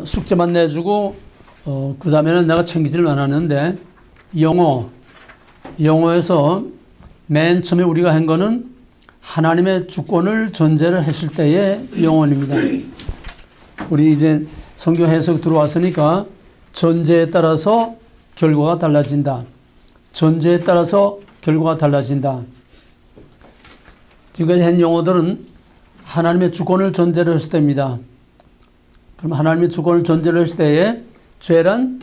숙제만 내주고 그 다음에는 내가 챙기지를 않았는데 영어에서 맨 처음에 우리가 한 거는 하나님의 주권을 전제를 했을 때의 영혼입니다. 우리 이제 성경 해석 들어왔으니까 전제에 따라서 결과가 달라진다. 전제에 따라서 결과가 달라진다. 지금까지 한 용어들은 하나님의 주권을 전제로 했을 때입니다. 그럼 하나님의 주권을 전제로 했을 때에 죄란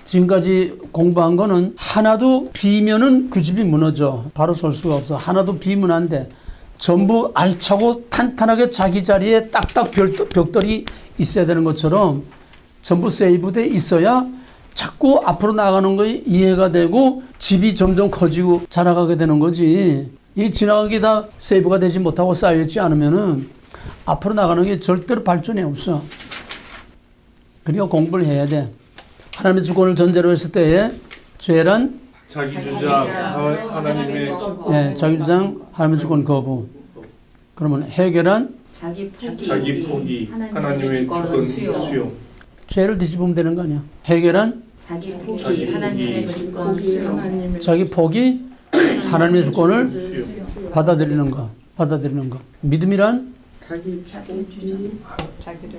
지금까지 공부한 거는 하나도 비면은 그 집이 무너져. 바로 설 수가 없어. 하나도 비면 안 돼. 전부 알차고 탄탄하게 자기 자리에 딱딱 벽돌이 있어야 되는 것처럼 전부 세이브돼 있어야 자꾸 앞으로 나가는 거에 이해가 되고 집이 점점 커지고 자라가게 되는 거지. 이 지나가기 다 세이브가 되지 못하고 쌓여있지 않으면은 앞으로 나가는 게 절대로 발전이 없어. 그러니까 공부를 해야 돼. 하나님의 주권을 전제로 했을 때에 죄란 자기 주장 하나님의 네, 자기 주장 하나님의 주권 거부. 그러면 해결한 자기 포기 하나님의 주권 수용. 죄를 뒤집으면 되는 거 아니야. 해결한 자기 포기 하나님의 주권 수용. 자기 포기 하나님의 주권을 받아들이는 거. 믿음이란 자기 주장.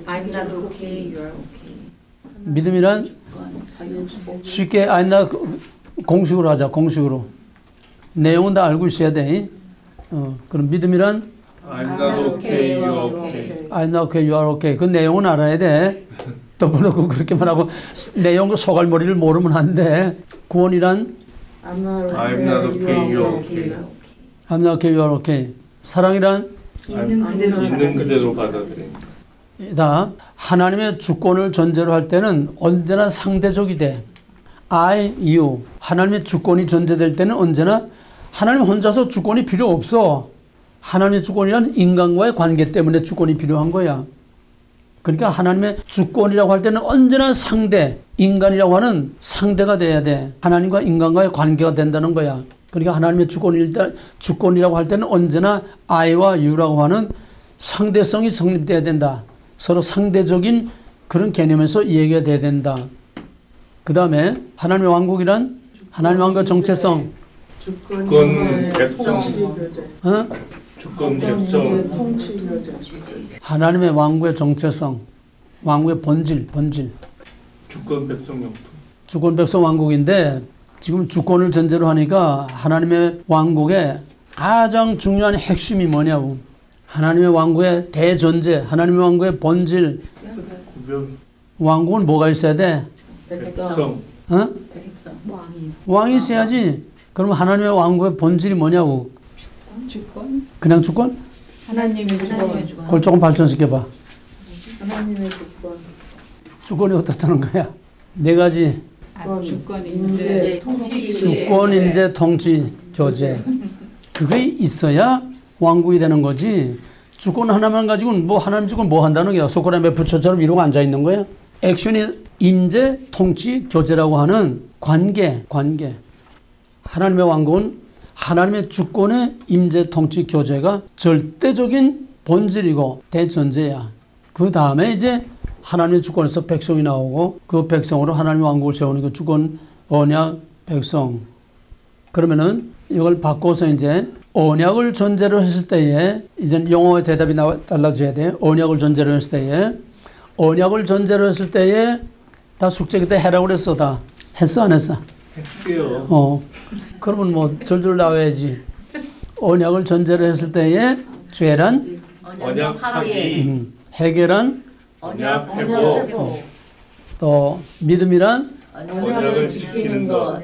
I'm not okay, you are okay. 믿음이란 쉽게 나 공식으로 하자. 공식으로 내용은 다 알고 있어야 돼. 그럼 믿음이란 I'm not okay, you are okay. I'm not okay, you are okay. 그 내용은 알아야 돼. 덮어놓고 그렇게만 하고 내용 소갈머리를 모르면 안 돼. 구원이란 I'm not okay, you are okay. I'm not okay, you are okay. 사랑이란 있는 그대로 받아들인다. 다 하나님의 주권을 전제로 할 때는 언제나 상대적이 돼. I, you. 하나님의 주권이 전제될 때는 언제나 하나님 혼자서 주권이 필요 없어. 하나님의 주권이란 인간과의 관계 때문에 주권이 필요한 거야. 그러니까 하나님의 주권이라고 할 때는 언제나 상대, 인간이라고 하는 상대가 돼야 돼. 하나님과 인간과의 관계가 된다는 거야. 그러니까 하나님의 주권이라고 할 때는 언제나 I와 You라고 하는 상대성이 성립돼야 된다. 서로 상대적인 그런 개념에서 이해가 돼야 된다. 그 다음에 하나님의 왕국이란 하나님의 왕국의 정체성. 주권 백성. 주권 백성. 하나님의 왕국의 정체성. 왕국의 본질. 주권 백성 영토. 주권 백성 왕국인데 지금 주권을 전제로 하니까 하나님의 왕국의 가장 중요한 핵심이 뭐냐고. 하나님의 왕국의 대전제, 하나님의 왕국의 본질. 왕국은 뭐가 있어야 돼? 백성. 왕이 있어야지. 그럼 하나님의 왕국의 본질이 뭐냐고. 주권? 그냥 주권? 하나님의 주권. 그걸 조금 발전시켜봐. 하나님의 주권. 주권이 어떻다는 거야? 네 가지. 주권, 임재, 통치. 주권, 임재, 통치, 조제. 그게 있어야 왕국이 되는 거지. 주권 하나만 가지고는 뭐 하나님 주권 뭐 한다는 거야. 소크라의 부처처럼 이러고 앉아 있는 거야. 액션이 임재, 통치, 교제라고 하는 관계. 하나님의 왕국은 하나님의 주권의 임재, 통치, 교제가 절대적인 본질이고 대전제야. 그 다음에 이제 하나님의 주권에서 백성이 나오고 그 백성으로 하나님의 왕국을 세우는 그 주권, 언약, 백성. 그러면은 이걸 바꿔서 이제 언약을 전제로 했을 때에 이제 영어의 대답이 달라져야 돼. 언약을 전제로 했을 때에 다 숙제 그때 해라고 그랬어. 다 했어 안 했어? 했어요. 그러면 뭐 절절 나와야지. 언약을 전제로 했을 때에 죄란 언약 파기. 해결한 언약 회복. 또 믿음이란 언약을 지키는 것.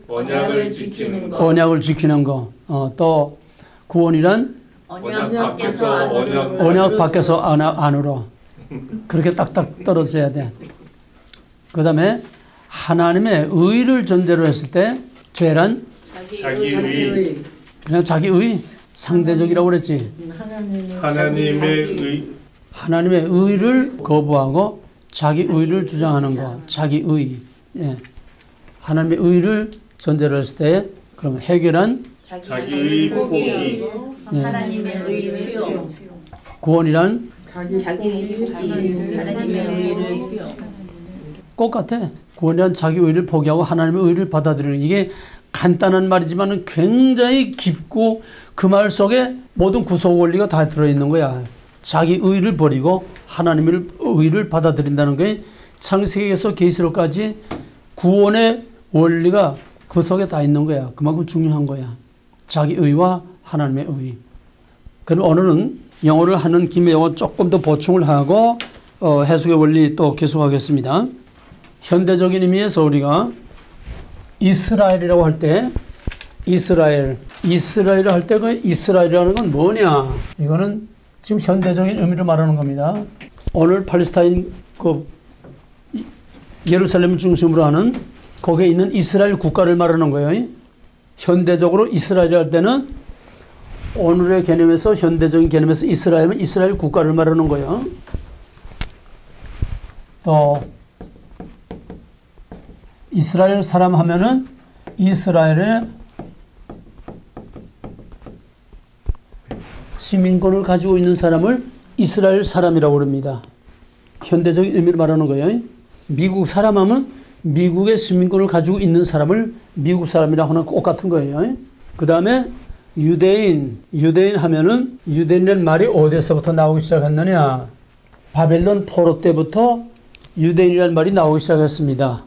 언약을 지키는 것. 언약을 지키는 거. 또 구원이란 언약 밖에서 안으로. 그렇게 딱딱 떨어져야 돼. 그 다음에 하나님의 의를 전제로 했을 때 죄란 자기 의. 그냥 자기 의 상대적이라고 그랬지. 하나님의 의를 거부하고 자기 의를 주장하는 거. 자기 의. 예. 하나님의 의를 전제로 했을 때 그러면 해결한 자기 의 포기. 하나님의 의 수용. 구원이란 자기 포기, 하나님의 의를 수용. 똑같아. 구원에 대한 자기 의를 포기하고 하나님의 의를 받아들이는, 이게 간단한 말이지만 굉장히 깊고 그 말 속에 모든 구속 원리가 다 들어있는 거야. 자기 의를 버리고 하나님의 의를 받아들인다는 게 창세기에서 계시록까지 구원의 원리가 그 속에 다 있는 거야. 그만큼 중요한 거야. 자기 의와 하나님의 의. 그럼 오늘은 영어를 하는 김에 영어 조금 더 보충을 하고 해석의 원리 또 계속하겠습니다. 현대적인 의미에서 우리가 이스라엘이라고 할 때 이스라엘을 할 때 그 이스라엘이라는 건 뭐냐? 이거는 지금 현대적인 의미로 말하는 겁니다. 오늘 팔레스타인 그 예루살렘을 중심으로 하는 거기에 있는 이스라엘 국가를 말하는 거예요. 현대적으로 이스라엘 할 때는 오늘의 개념에서 현대적인 개념에서 이스라엘은 이스라엘 국가를 말하는 거예요. 또 이스라엘 사람 하면은 이스라엘의 시민권을 가지고 있는 사람을 이스라엘 사람이라고 부릅니다. 현대적인 의미를 말하는 거예요. 미국 사람 하면 미국의 시민권을 가지고 있는 사람을 미국 사람이라고 하는 똑같은 거예요. 그 다음에 유대인 하면은 유대인이라는 말이 어디서부터 나오기 시작했느냐? 바벨론 포로 때부터 유대인이라는 말이 나오기 시작했습니다.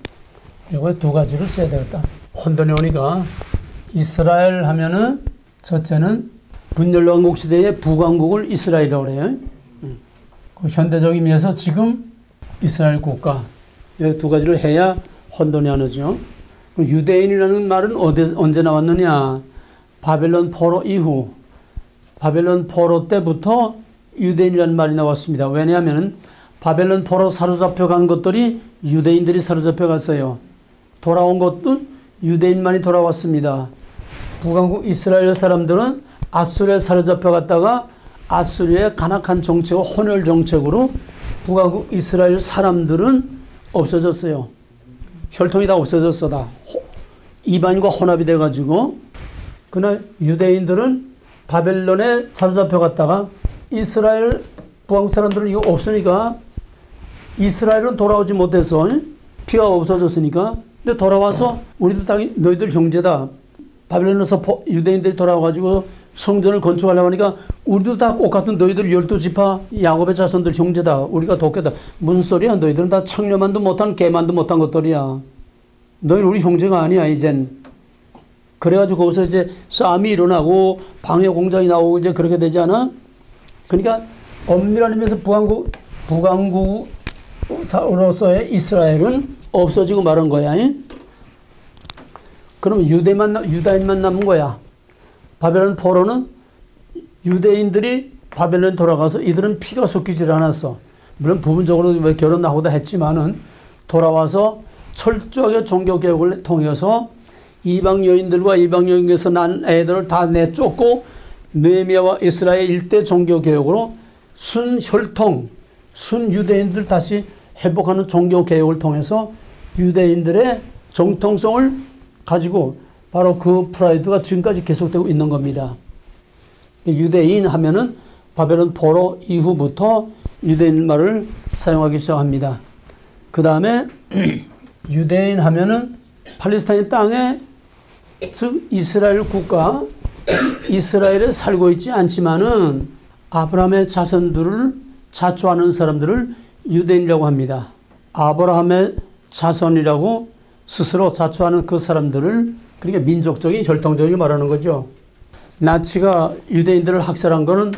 이거 두 가지를 써야 되겠다. 혼돈이 오니까 이스라엘 하면은 첫째는 분열왕국 시대의 북왕국을 이스라엘이라고 그래요. 그 현대적인 의미에서 지금 이스라엘 국가, 이 두 가지를 해야 혼돈이 안 오죠. 유대인이라는 말은 언제 나왔느냐? 바벨론 포로 이후, 바벨론 포로 때부터 유대인이라는 말이 나왔습니다. 왜냐하면 바벨론 포로 사로잡혀 간 것들이 유대인들이 사로잡혀 갔어요. 돌아온 것도 유대인만이 돌아왔습니다. 북왕국 이스라엘 사람들은 아수르에 사로잡혀 갔다가 아수르의 간악한 정책, 혼혈 정책으로 북왕국 이스라엘 사람들은 없어졌어요. 혈통이 다 없어졌어. 다 이방인과 혼합이 돼가지고. 그러나 유대인들은 바벨론에 사로잡혀 갔다가 이스라엘 북왕국 사람들은 이거 없으니까 이스라엘은 돌아오지 못해서 피가 없어졌으니까. 근데 돌아와서 우리도 당연히 너희들 형제다. 바벨론에서 유대인들이 돌아와가지고 성전을 건축하려고 하니까 우리도 다 똑같은 너희들 12지파 야곱의 자손들 형제다. 우리가 돕겠다. 무슨 소리야? 너희들은 다 창녀만도 못한 개만도 못한 것들이야. 너희는 우리 형제가 아니야 이젠. 그래가지고 거기서 이제 싸움이 일어나고 방해 공작이 나오고 이제 그렇게 되지 않아? 그러니까 엄밀한 의미에서 북왕국으로서의 이스라엘은 없어지고 말은 거야. 그럼 유다인만 남은 거야. 바벨론 포로는 유대인들이 바벨론 돌아가서 이들은 피가 섞이질 않았어. 물론 부분적으로 왜 결혼하고도 했지만은 돌아와서 철저하게 종교개혁을 통해서 이방 여인들과 이방 여인에서 난 애들을 다 내쫓고 느헤미야와 이스라엘 일대 종교개혁으로 순혈통, 순유대인들 다시 회복하는 종교개혁을 통해서 유대인들의 정통성을 가지고 바로 그 프라이드가 지금까지 계속되고 있는 겁니다. 유대인 하면은 바벨론 포로 이후부터 유대인 말을 사용하기 시작합니다. 그 다음에 유대인 하면은 팔레스타인 땅에 즉 이스라엘 국가, 이스라엘에 살고 있지 않지만은 아브라함의 자손들을 자초하는 사람들을 유대인이라고 합니다. 아브라함의 자손이라고 스스로 자초하는 그 사람들을, 그러니까 민족적인 혈통적인 말하는 거죠. 나치가 유대인들을 학살한 거는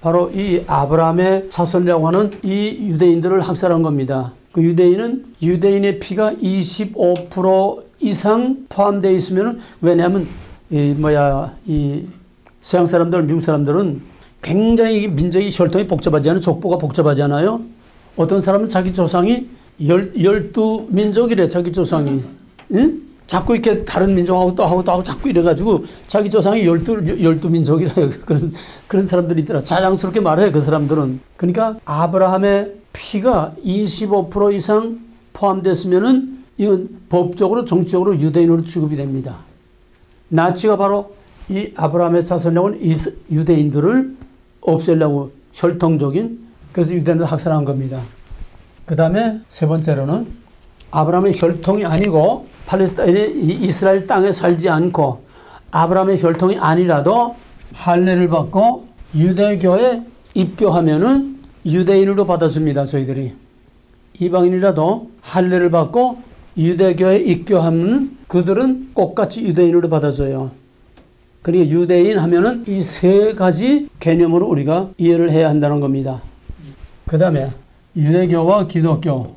바로 이 아브라함의 자손이라고 하는 이 유대인들을 학살한 겁니다. 그 유대인의 피가 25% 이상 포함되어 있으면, 왜냐하면 이 서양 사람들, 미국 사람들은 굉장히 민족이 혈통이 복잡하지 않아요. 족보가 복잡하지 않아요. 어떤 사람은 자기 조상이 12민족이래, 자기 조상이. 응? 자꾸 이렇게 다른 민족하고 또 하고 자꾸 이래가지고 자기 조상이 12민족이래요. 그런 사람들이 있더라. 자랑스럽게 말해, 그 사람들은. 그러니까 아브라함의 피가 25% 이상 포함됐으면은 이건 법적으로, 정치적으로 유대인으로 취급이 됩니다. 나치가 바로 이 아브라함의 자손이라고 하는 유대인들을 없애려고 혈통적인 그래서 유대인을 학살한 겁니다. 그 다음에 세 번째로는 아브라함의 혈통이 아니고 팔레스타인의 이스라엘 땅에 살지 않고 아브라함의 혈통이 아니라도 할례를 받고 유대교에 입교하면은 유대인으로 받아줍니다. 저희들이 이방인이라도 할례를 받고 유대교에 입교하면 그들은 똑같이 유대인으로 받아줘요. 그러니까 유대인 하면은 이 세 가지 개념으로 우리가 이해를 해야 한다는 겁니다. 그 다음에 유대교와 기독교.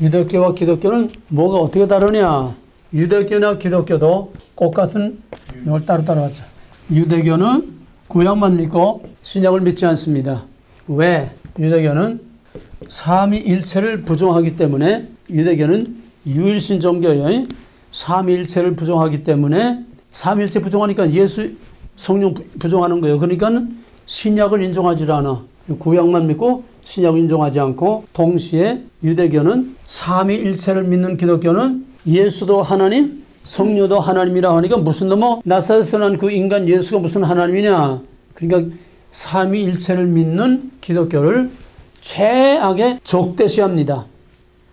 유대교와 기독교는 뭐가 어떻게 다르냐? 유대교나 기독교도 똑같은 이걸 따로 하자. 유대교는 구약만 믿고 신약을 믿지 않습니다. 왜? 유대교는 삼위일체를 부정하기 때문에 유대교는 유일신 종교예요. 삼위일체를 부정하기 때문에 삼위일체 부정하니까 예수 성령 부정하는 거예요. 그러니까 신약을 인정하지 않아. 구약만 믿고 신약을 인정하지 않고 동시에 유대교는 삼위일체를 믿는 기독교는 예수도 하나님, 성령도 하나님이라 하니까 무슨 나사렛에서 난 그 인간 예수가 무슨 하나님이냐. 그러니까 삼위일체를 믿는 기독교를 최악의 적대시합니다.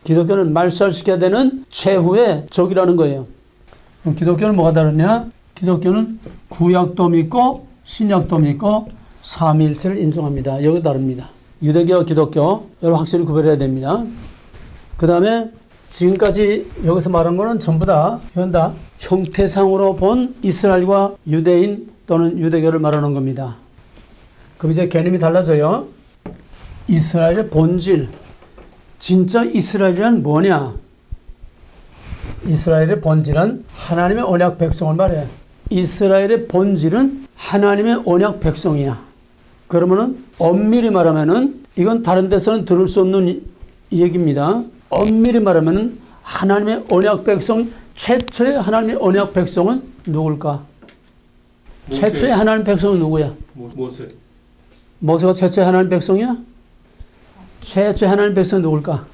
기독교는 말살시켜야 되는 최후의 적이라는 거예요. 그럼 기독교는 뭐가 다르냐? 기독교는 구약도 믿고 신약도 믿고 삼위일체를 인정합니다. 여기 다릅니다. 유대교와 기독교 여러분 확실히 구별해야 됩니다. 그 다음에 지금까지 여기서 말한 거는 전부 다 형태상으로 본 이스라엘과 유대인 또는 유대교를 말하는 겁니다. 그럼 이제 개념이 달라져요. 이스라엘의 본질. 진짜 이스라엘이란 뭐냐? 이스라엘의 본질은 하나님의 언약 백성을 말해. 이스라엘의 본질은 하나님의 언약 백성이야. 그러면은 엄밀히 말하면은 이건 다른 데서는 들을 수 없는 얘기입니다. 엄밀히 말하면은 하나님의 언약 백성, 최초의 하나님의 언약 백성은 누굴까? 모세. 최초의 하나님 백성은 누구야? 모세. 모세가 최초의 하나님 백성이야? 최초의 하나님 백성은 누굴까?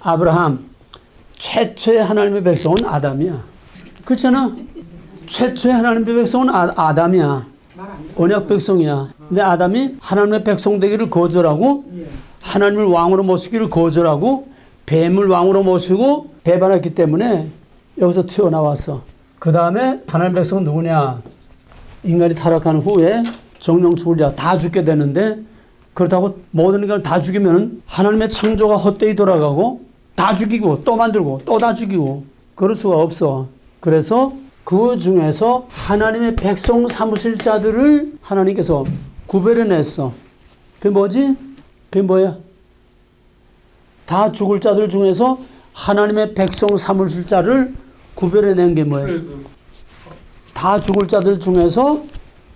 아브라함. 최초의 하나님의 백성은 아담이야. 그렇잖아? 최초의 하나님의 백성은 아담이야. 언약 백성이야. 근데 아담이 하나님의 백성 되기를 거절하고 하나님을 왕으로 모시기를 거절하고 뱀을 왕으로 모시고 배반했기 때문에 여기서 튀어나왔어. 그 다음에 하나님의 백성은 누구냐? 인간이 타락한 후에 정령 죽을 자 다 죽게 되는데 그렇다고 모든 인간을 다 죽이면 하나님의 창조가 헛되이 돌아가고 다 죽이고 또 만들고 또 다 죽이고 그럴 수가 없어. 그래서 그 중에서 하나님의 백성 삼으실 자들을 하나님께서 구별해냈어. 그게 뭐지? 그게 뭐야? 다 죽을 자들 중에서 하나님의 백성 삼으실 자를 구별해낸 게 뭐예요? 다 죽을 자들 중에서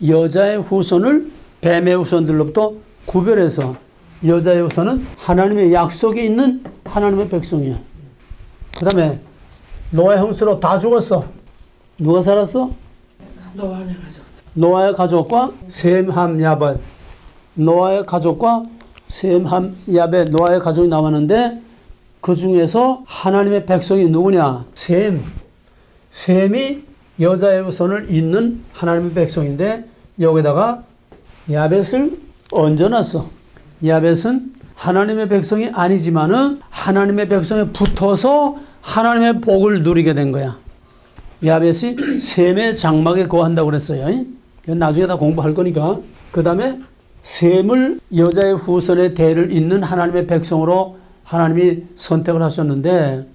여자의 후손을 뱀의 후손들로부터 구별해서 여자의 후손은 하나님의 약속이 있는 하나님의 백성이야. 그 다음에 노아 형수로 다 죽었어. 누가 살았어? 노아의 가족과 셈, 함, 야벳. 노아의 가족과 셈, 함, 야벳. 노아의 가족이 나왔는데 그 중에서 하나님의 백성이 누구냐? 셈. 셈이 여자의 후손을 잇는 하나님의 백성인데 여기다가 야벳을 얹어놨어. 야벳은 하나님의 백성이 아니지만은 하나님의 백성에 붙어서 하나님의 복을 누리게 된 거야. 야벳이 셈의 장막에 거한다고 그랬어요. 나중에 다 공부할 거니까. 그 다음에 셈을 여자의 후손의 대를 잇는 하나님의 백성으로 하나님이 선택을 하셨는데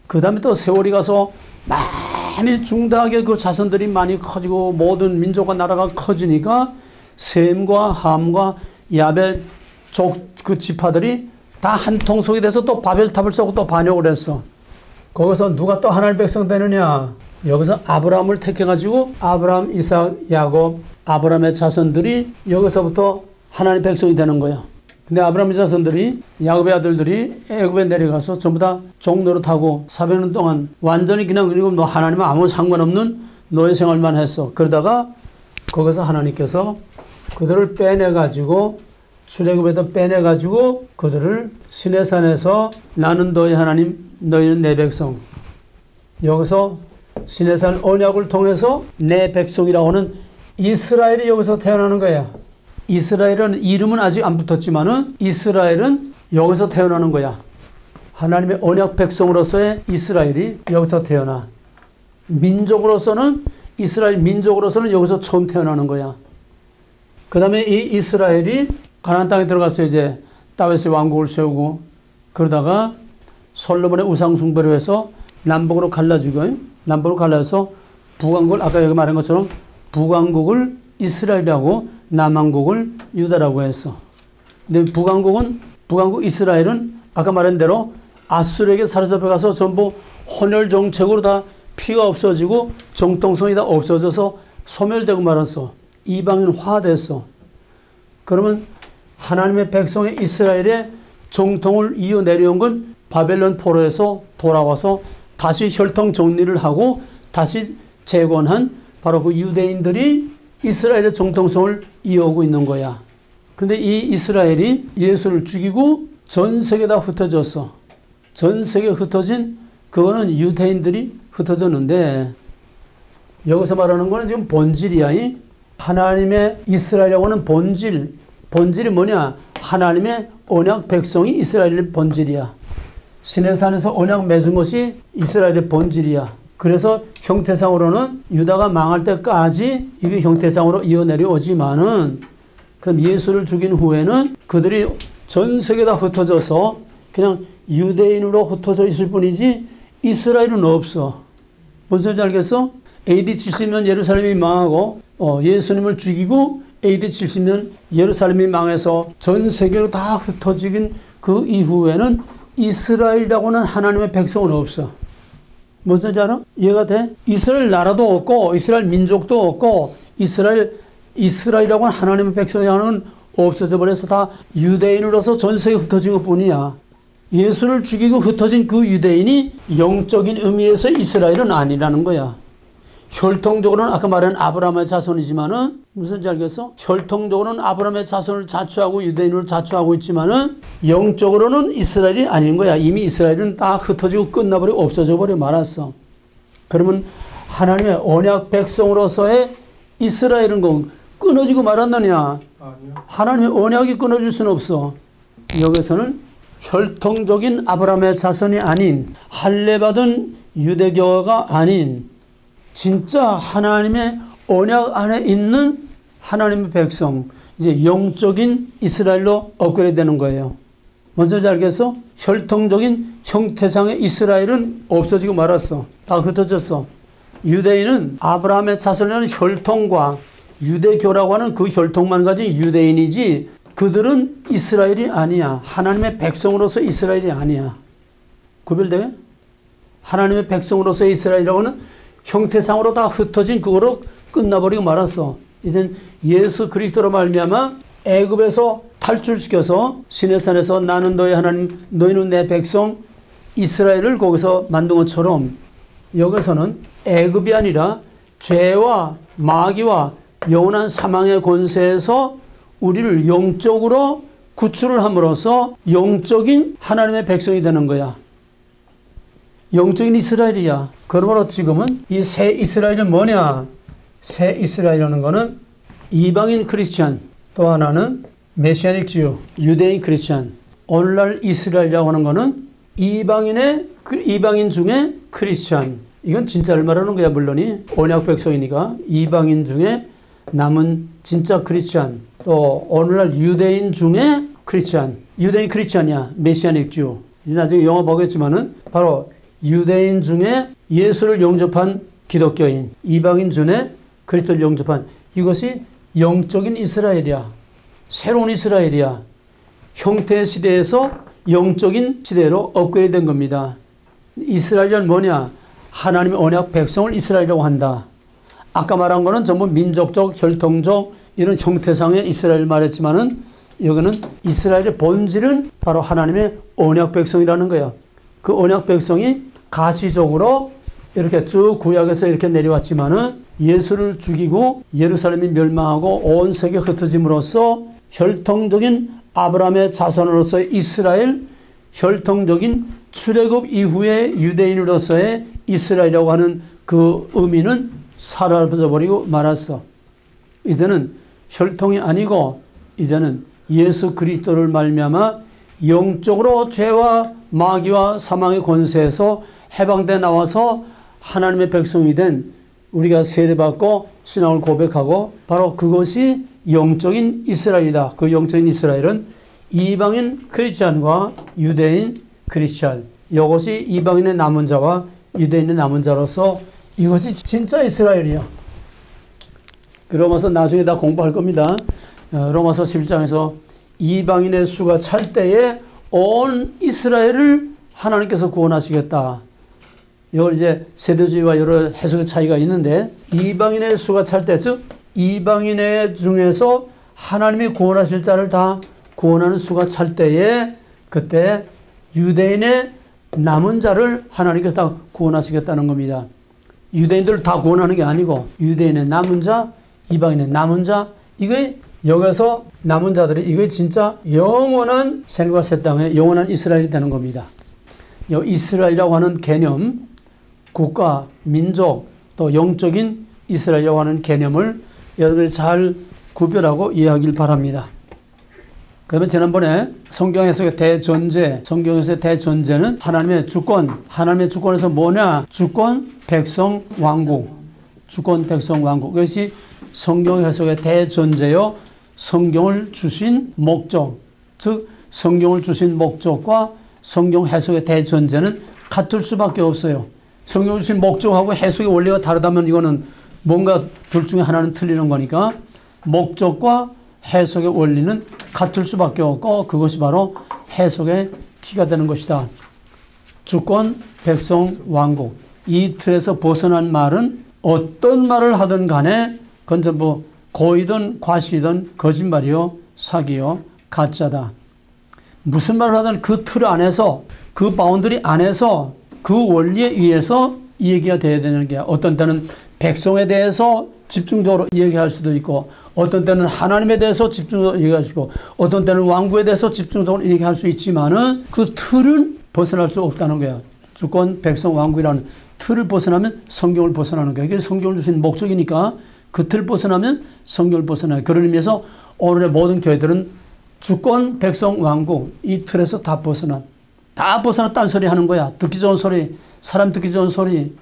그 다음에 또 세월이 가서 많이 중대하게 그 자손들이 많이 커지고 모든 민족과 나라가 커지니까 셈과 함과 야벳 그 지파들이 다 한 통속이 돼서 또 바벨탑을 쏘고 또 반역을 했어. 거기서 누가 또 하나님의 백성 되느냐? 여기서 아브라함을 택해가지고 아브라함, 이삭, 야곱, 아브라함의 자손들이 여기서부터 하나님의 백성이 되는 거예요. 근데 아브라함의 자손들이 야곱의 아들들이 애굽에 내려가서 전부 다 종노릇하고 400년 동안 완전히 그냥 그리고 너 하나님은 아무 상관없는 노예 생활만 했어. 그러다가 거기서 하나님께서 그들을 빼내가지고 출애굽에도 빼내가지고 그들을 시내산에서 나는 너희 하나님 너희는 내 백성 여기서 시내산 언약을 통해서 내 백성이라고 하는 이스라엘이 여기서 태어나는 거야. 이스라엘은 이름은 아직 안 붙었지만은 이스라엘은 여기서 태어나는 거야. 하나님의 언약 백성으로서의 이스라엘이 여기서 태어나. 민족으로서는 이스라엘 민족으로서는 여기서 처음 태어나는 거야. 그 다음에 이 이스라엘이 가나안 땅에 들어가서 이제 다윗의 왕국을 세우고 그러다가 솔로몬의 우상 숭배를 해서 남북으로 갈라지고 남북으로 갈라져서 북왕국을 아까 여기 말한 것처럼 북왕국을 이스라엘이라고 남왕국을 유다라고 했어. 근데 북왕국 이스라엘은 아까 말한 대로 아수르에게 사로잡혀가서 전부 혼혈 정책으로 다 피가 없어지고 정통성이 다 없어져서 소멸되고 말았어. 이방인화됐어. 그러면 하나님의 백성의 이스라엘의 정통을 이어 내려온 건 바벨론 포로에서 돌아와서 다시 혈통 정리를 하고 다시 재건한 바로 그 유대인들이 이스라엘의 정통성을 이어오고 있는 거야. 근데 이 이스라엘이 예수를 죽이고 전 세계 다 흩어졌어. 전 세계에 흩어진 그거는 유대인들이 흩어졌는데 여기서 말하는 거는 지금 본질이야. 하나님의 이스라엘이라고 하는 본질이 뭐냐? 하나님의 언약 백성이 이스라엘의 본질이야. 시내산에서 언약 맺은 것이 이스라엘의 본질이야. 그래서 형태상으로는 유다가 망할 때까지 이게 형태상으로 이어내려오지만은 그럼 예수를 죽인 후에는 그들이 전 세계 다 흩어져서 그냥 유대인으로 흩어져 있을 뿐이지 이스라엘은 없어. 무슨 소리인지 알겠어? AD 70년 예루살렘이 망하고 예수님을 죽이고 AD 70년 예루살렘이 망해서 전 세계로 다 흩어지긴 그 이후에는 이스라엘이라고는 하나님의 백성은 없어. 무슨 소리인지 알아? 이해가 돼? 이스라엘 나라도 없고 이스라엘 민족도 없고 이스라엘이라고 하는 하나님의 백성이라는 없어져 버려서 다 유대인으로서 전 세계에 흩어진 것뿐이야. 예수를 죽이고 흩어진 그 유대인이 영적인 의미에서 이스라엘은 아니라는 거야. 혈통적으로는 아까 말한 아브라함의 자손이지만은 무슨지 알겠어? 혈통적으로는 아브라함의 자손을 자처하고 유대인으로 자처하고 있지만은 영적으로는 이스라엘이 아닌 거야. 이미 이스라엘은 다 흩어지고 끝나버리고 없어져 버려 말았어. 그러면 하나님의 언약 백성으로서의 이스라엘은 끊어지고 말았느냐? 하나님의 언약이 끊어질 수는 없어. 여기서는 혈통적인 아브라함의 자손이 아닌 할례받은 유대교가 아닌 진짜 하나님의 언약 안에 있는 하나님의 백성, 이제 영적인 이스라엘로 업그레이드 되는 거예요. 뭔지 알겠어? 혈통적인 형태상의 이스라엘은 없어지고 말았어. 다 흩어졌어. 유대인은 아브라함의 자손이라는 혈통과 유대교라고 하는 그 혈통만 가진 유대인이지 그들은 이스라엘이 아니야. 하나님의 백성으로서 이스라엘이 아니야. 구별돼? 하나님의 백성으로서 이스라엘이라고 하는 형태상으로 다 흩어진 그거로 끝나버리고 말았어. 이젠 예수 그리스도로 말미암아 애굽에서 탈출시켜서 시내산에서 나는 너의 하나님 너희는 내 백성 이스라엘을 거기서 만든 것처럼 여기서는 애굽이 아니라 죄와 마귀와 영원한 사망의 권세에서 우리를 영적으로 구출을 함으로써 영적인 하나님의 백성이 되는 거야. 영적인 이스라엘이야. 그러므로 지금은 이 새 이스라엘은 뭐냐? 새 이스라엘이라는 거는 이방인 크리스찬, 또 하나는 메시아닉 주, 유대인 크리스찬. 오늘날 이스라엘이라고 하는 거는 이방인 중에 크리스찬. 이건 진짜를 말하는 거야. 물론이 언약 백성이니까 이방인 중에 남은 진짜 크리스찬. 또 오늘날 유대인 중에 크리스찬. 유대인 크리스찬이야. 메시아닉 주. 나중에 영어 보겠지만은 바로 유대인 중에 예수를 영접한 기독교인, 이방인 중에 그리스도를 영접한 이것이 영적인 이스라엘이야. 새로운 이스라엘이야. 형태의 시대에서 영적인 시대로 업그레이드 된 겁니다. 이스라엘은 뭐냐? 하나님의 언약 백성을 이스라엘이라고 한다. 아까 말한 거는 전부 민족적, 혈통적 이런 형태상의 이스라엘 말했지만은 여기는 이스라엘의 본질은 바로 하나님의 언약 백성이라는 거야. 그 언약 백성이 가시적으로 이렇게 쭉 구약에서 이렇게 내려왔지만은 예수를 죽이고 예루살렘이 멸망하고 온 세계 흩어짐으로써 혈통적인 아브라함의 자손으로서의 이스라엘, 혈통적인 출애굽 이후의 유대인으로서의 이스라엘이라고 하는 그 의미는 사라져버리고 말았어. 이제는 혈통이 아니고 이제는 예수 그리스도를 말미암아 영적으로 죄와 마귀와 사망의 권세에서 해방돼 나와서 하나님의 백성이 된 우리가 세례받고 신앙을 고백하고 바로 그것이 영적인 이스라엘이다. 그 영적인 이스라엘은 이방인 크리스찬과 유대인 크리스찬, 이것이 이방인의 남은 자와 유대인의 남은 자로서 이것이 진짜 이스라엘이야. 로마서 나중에 다 공부할 겁니다. 로마서 11장에서 이방인의 수가 찰 때에 온 이스라엘을 하나님께서 구원하시겠다. 이걸 이제 세대주의와 여러 해석의 차이가 있는데, 이방인의 수가 찰 때, 즉 이방인의 중에서 하나님이 구원하실 자를 다 구원하는 수가 찰 때에 그때 유대인의 남은 자를 하나님께서 다 구원하시겠다는 겁니다. 유대인들을 다 구원하는 게 아니고 유대인의 남은 자, 이방인의 남은 자, 이게 여기서 남은 자들이 이게 진짜 영원한 생과 새 땅의 영원한 이스라엘이 되는 겁니다. 이 이스라엘이라고 하는 개념, 국가, 민족, 또 영적인 이스라엘이라고 하는 개념을 여러분이 잘 구별하고 이해하길 바랍니다. 그러면 지난번에 성경 해석의 대전제, 성경에서의 대전제는 하나님의 주권, 하나님의 주권에서 뭐냐? 주권, 백성, 왕국. 주권, 백성, 왕국. 그것이 성경 해석의 대전제요. 성경을 주신 목적, 즉 성경을 주신 목적과 성경 해석의 대전제는 같을 수밖에 없어요. 성경을 주신 목적하고 해석의 원리가 다르다면 이거는 뭔가 둘 중에 하나는 틀리는 거니까 목적과 해석의 원리는 같을 수밖에 없고 그것이 바로 해석의 키가 되는 것이다. 주권, 백성, 왕국. 이 틀에서 벗어난 말은 어떤 말을 하든 간에 그건 전부 고의든 과시든 거짓말이요, 사기요, 가짜다. 무슨 말을 하든 그 틀 안에서, 그 바운더리 안에서 그 원리에 의해서 이 얘기가 돼야 되는 게, 어떤 때는 백성에 대해서 집중적으로 얘기할 수도 있고, 어떤 때는 하나님에 대해서 집중적으로 얘기할 수 있고, 어떤 때는 왕국에 대해서 집중적으로 얘기할 수 있지만은 그 틀은 벗어날 수 없다는 거예요. 주권, 백성, 왕국이라는 틀을 벗어나면 성경을 벗어나는 거예요. 이게 성경을 주신 목적이니까 그 틀 벗어나면 성경을 벗어나요. 그런 의미에서 오늘의 모든 교회들은 주권, 백성, 왕국 이 틀에서 다 벗어나 딴 소리 하는 거야. 듣기 좋은 소리, 사람 듣기 좋은 소리.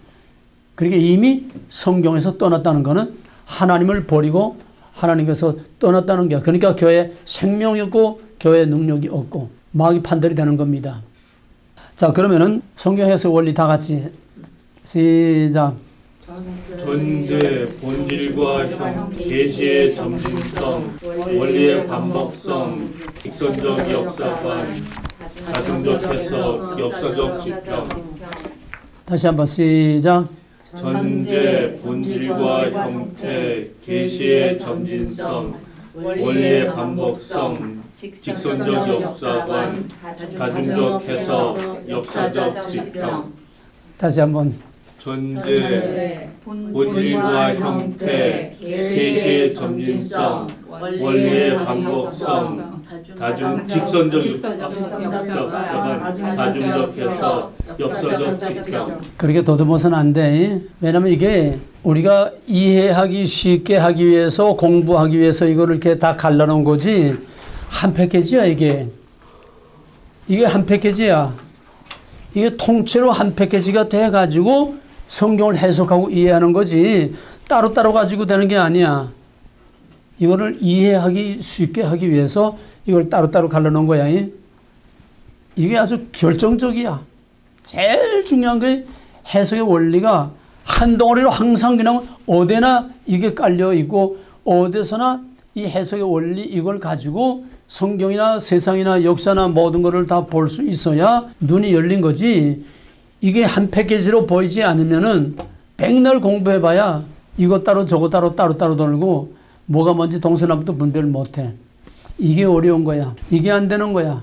그러니까 이미 성경에서 떠났다는 것은 하나님을 버리고 하나님께서 떠났다는 거야. 그러니까 교회에 생명이 없고 교회에 능력이 없고 마귀 판단이 되는 겁니다. 자, 그러면은 성경 해석 원리 다 같이 시작. 존재, 본질과 형, 계시의 점진성, 원리의 반복성, 직선적 역사관, 가중적 해석, 역사적 지평. 다시 한번 시작. 존재, 본질과 형태, 계시의 점진성, 원리의 반복성, 직선적 역사관, 가중적 해석, 역사적 지평. 다시 한번. 존재, 본질과 형태, 계시의 점진성, 원리의 반복성, 직선적 역사관, 가중적 해석, 역사적 지평. 그렇게 더듬어서는 안 돼. 왜냐면 이게 우리가 이해하기 쉽게 하기 위해서, 공부하기 위해서 이거를 이렇게 다 갈라놓은 거지, 한 패키지야, 이게. 이게 한 패키지야. 이게 통째로 한 패키지가 돼가지고 성경을 해석하고 이해하는 거지, 따로따로 가지고 되는 게 아니야. 이거를 이해하기 쉽게 하기 위해서 이걸 따로따로 갈라놓은 거야. 이게 아주 결정적이야. 제일 중요한 게 해석의 원리가 한 덩어리로 항상 그냥 어디나 이게 깔려 있고, 어디서나 이 해석의 원리 이걸 가지고 성경이나 세상이나 역사나 모든 것을 다 볼 수 있어야 눈이 열린 거지. 이게 한 패키지로 보이지 않으면은 백날 공부해봐야 이것 따로 저것 따로 따로 돌고 뭐가 뭔지 동서남북도 분별을 못해. 이게 어려운 거야. 이게 안 되는 거야.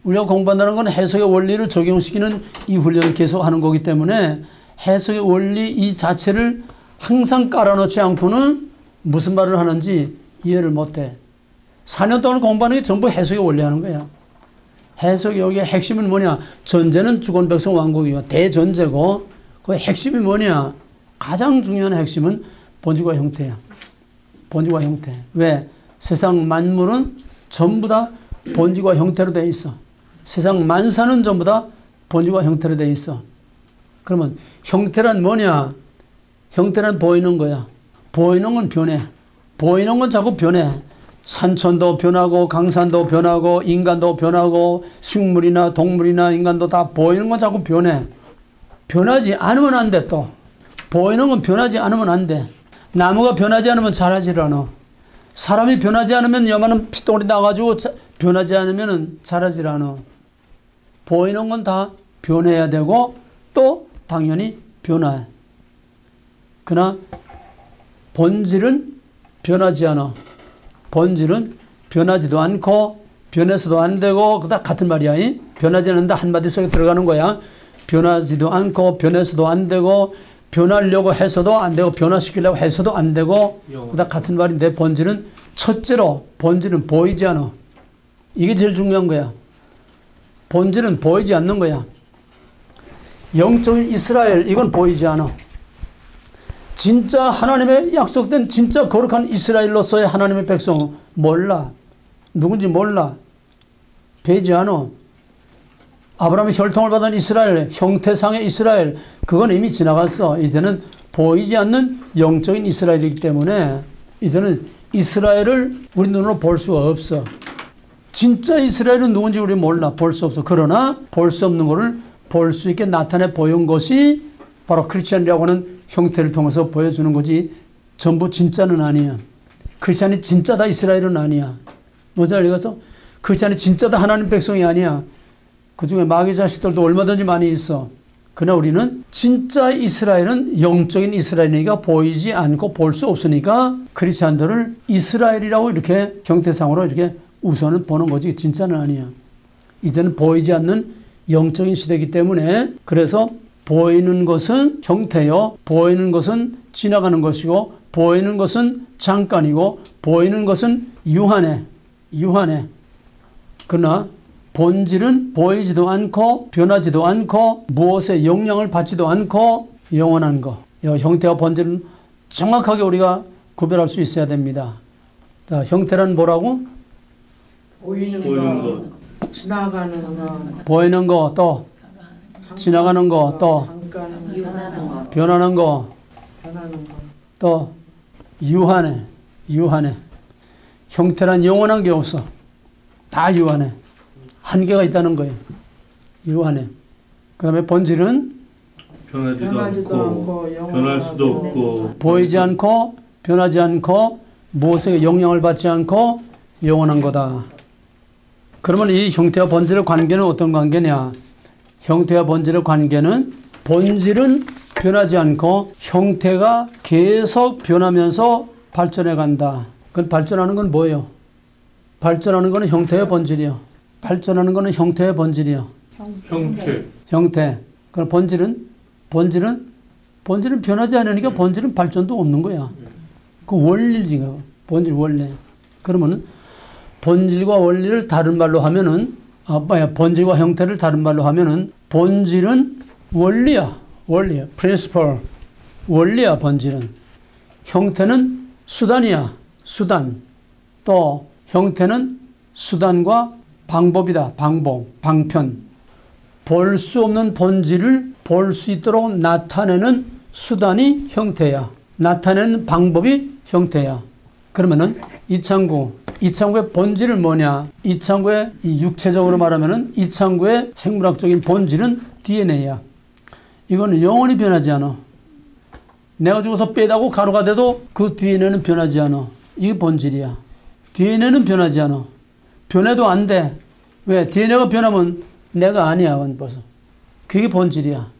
우리가 공부한다는 건 해석의 원리를 적용시키는 이 훈련을 계속 하는 거기 때문에 해석의 원리 이 자체를 항상 깔아놓지 않고는 무슨 말을 하는지 이해를 못해. 4년 동안 공부하는 게 전부 해석의 원리 하는 거야. 해석의 여기에 핵심은 뭐냐? 전제는 주권, 백성, 왕국이고 대전제고, 그 핵심이 뭐냐? 가장 중요한 핵심은 본질과 형태야. 본질과 형태. 왜? 세상 만물은 전부 다 본질과 형태로 되어 있어. 세상 만사는 전부 다 본질과 형태로 되어 있어. 그러면 형태란 뭐냐? 형태란 보이는 거야. 보이는 건 변해. 보이는 건 자꾸 변해. 산천도 변하고 강산도 변하고 인간도 변하고 식물이나 동물이나 인간도 다 보이는 건 자꾸 변해. 변하지 않으면 안 돼 또. 보이는 건 변하지 않으면 안 돼. 나무가 변하지 않으면 자라질 않아. 사람이 변하지 않으면 요만한 핏덩어리 나가지고 변하지 않으면 자라질 않아. 보이는 건 다 변해야 되고 또 당연히 변해. 그러나 본질은 변하지 않아. 본질은 변하지도 않고 변해서도 안 되고 그다 같은 말이야. 변하지 않는다 한마디 속에 들어가는 거야. 변하지도 않고 변해서도 안 되고 변하려고 해서도 안 되고 변화시키려고 해서도 안 되고 그다 같은 말인데 본질은 첫째로 본질은 보이지 않아. 이게 제일 중요한 거야. 본질은 보이지 않는 거야. 영적인 이스라엘 이건 보이지 않아. 진짜 하나님의 약속된 진짜 거룩한 이스라엘로서의 하나님의 백성 몰라. 누군지 몰라. 배지 않아. 아브라함의 혈통을 받은 이스라엘, 형태상의 이스라엘 그건 이미 지나갔어. 이제는 보이지 않는 영적인 이스라엘이기 때문에 이제는 이스라엘을 우리 눈으로 볼 수가 없어. 진짜 이스라엘은 누군지 우리 몰라. 볼 수 없어. 그러나 볼 수 없는 것을 볼 수 있게 나타내 보인 것이 바로 크리스천이라고 하는 형태를 통해서 보여주는 거지 전부 진짜는 아니야. 크리스천이 진짜다 이스라엘은 아니야. 뭐지 알겠어? 크리스천이 진짜다 하나님 백성이 아니야. 그 중에 마귀 자식들도 얼마든지 많이 있어. 그러나 우리는 진짜 이스라엘은 영적인 이스라엘이니까 보이지 않고 볼 수 없으니까 크리스천들을 이스라엘이라고 이렇게 형태상으로 이렇게 우선은 보는 거지 진짜는 아니야. 이제는 보이지 않는 영적인 시대이기 때문에 그래서 보이는 것은 형태요. 보이는 것은 지나가는 것이고 보이는 것은 잠깐이고 보이는 것은 유한해. 그러나 본질은 보이지도 않고 변하지도 않고 무엇에 영향을 받지도 않고 영원한 거. 형태와 본질은 정확하게 우리가 구별할 수 있어야 됩니다. 자, 형태란 뭐라고? 보이는 것, 지나가는 것, 보이는 거, 또 지나가는 거, 또 변하는 거, 또 유한해. 형태란 영원한 게 없어. 다 유한해. 한계가 있다는 거예요. 유한해. 그 다음에 본질은 변하지도 않고 변할 수도 없고 보이지 않고 변하지 않고 무엇에 영향을 받지 않고 영원한 거다. 그러면 이 형태와 본질의 관계는 어떤 관계냐? 형태와 본질의 관계는 본질은 변하지 않고 형태가 계속 변하면서 발전해 간다. 그 발전하는 건 뭐예요? 발전하는 거는 형태의 본질이요. 발전하는 거는 형태의 본질이요. 형태. 그럼 본질은 변하지 않으니까 본질은 발전도 없는 거야. 그 원리지. 본질 원리. 그러면 본질과 원리를 다른 말로 하면은 본질과 형태를 다른 말로 하면은 본질은 원리야. principle. 원리야 본질은. 형태는 수단이야. 수단. 또 형태는 수단과 방법이다. 방편. 볼 수 없는 본질을 볼 수 있도록 나타내는 수단이 형태야. 나타내는 방법이 형태야. 그러면은 이창구의 본질은 뭐냐? 이창구의 육체적으로 말하면은 이창구의 생물학적인 본질은 DNA야. 이거는 영원히 변하지 않아. 내가 죽어서 뼈다고 가루가 돼도 그 DNA는 변하지 않아. 이게 본질이야. DNA는 변하지 않아. 변해도 안 돼. 왜? DNA가 변하면 내가 아니야. 벌써. 그게 본질이야.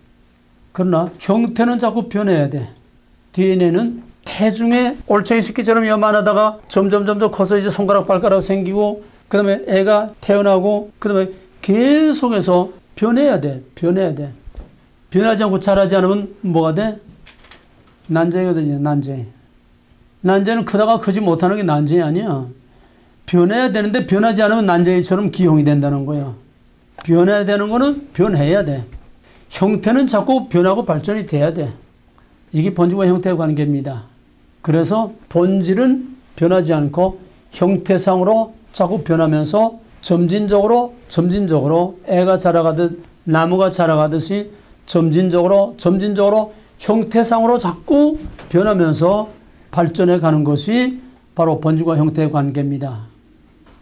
그러나 형태는 자꾸 변해야 돼. DNA는 태중에 올챙이 새끼처럼 요만하다가 점점 커서 이제 손가락 발가락 생기고 그 다음에 애가 태어나고 그 다음에 계속해서 변해야 돼. 변하지 않고 자라지 않으면 뭐가 돼? 난쟁이가 되지. 난쟁이는 크다가 크지 못하는 게 난쟁이 아니야. 변해야 되는데 변하지 않으면 난쟁이처럼 기형이 된다는 거야. 변해야 되는 거는 변해야 돼. 형태는 자꾸 변하고 발전이 돼야 돼. 이게 본질과 형태의 관계입니다. 그래서 본질은 변하지 않고 형태상으로 자꾸 변하면서 점진적으로 애가 자라가듯 나무가 자라가듯이 점진적으로 형태상으로 자꾸 변하면서 발전해 가는 것이 바로 본질과 형태의 관계입니다.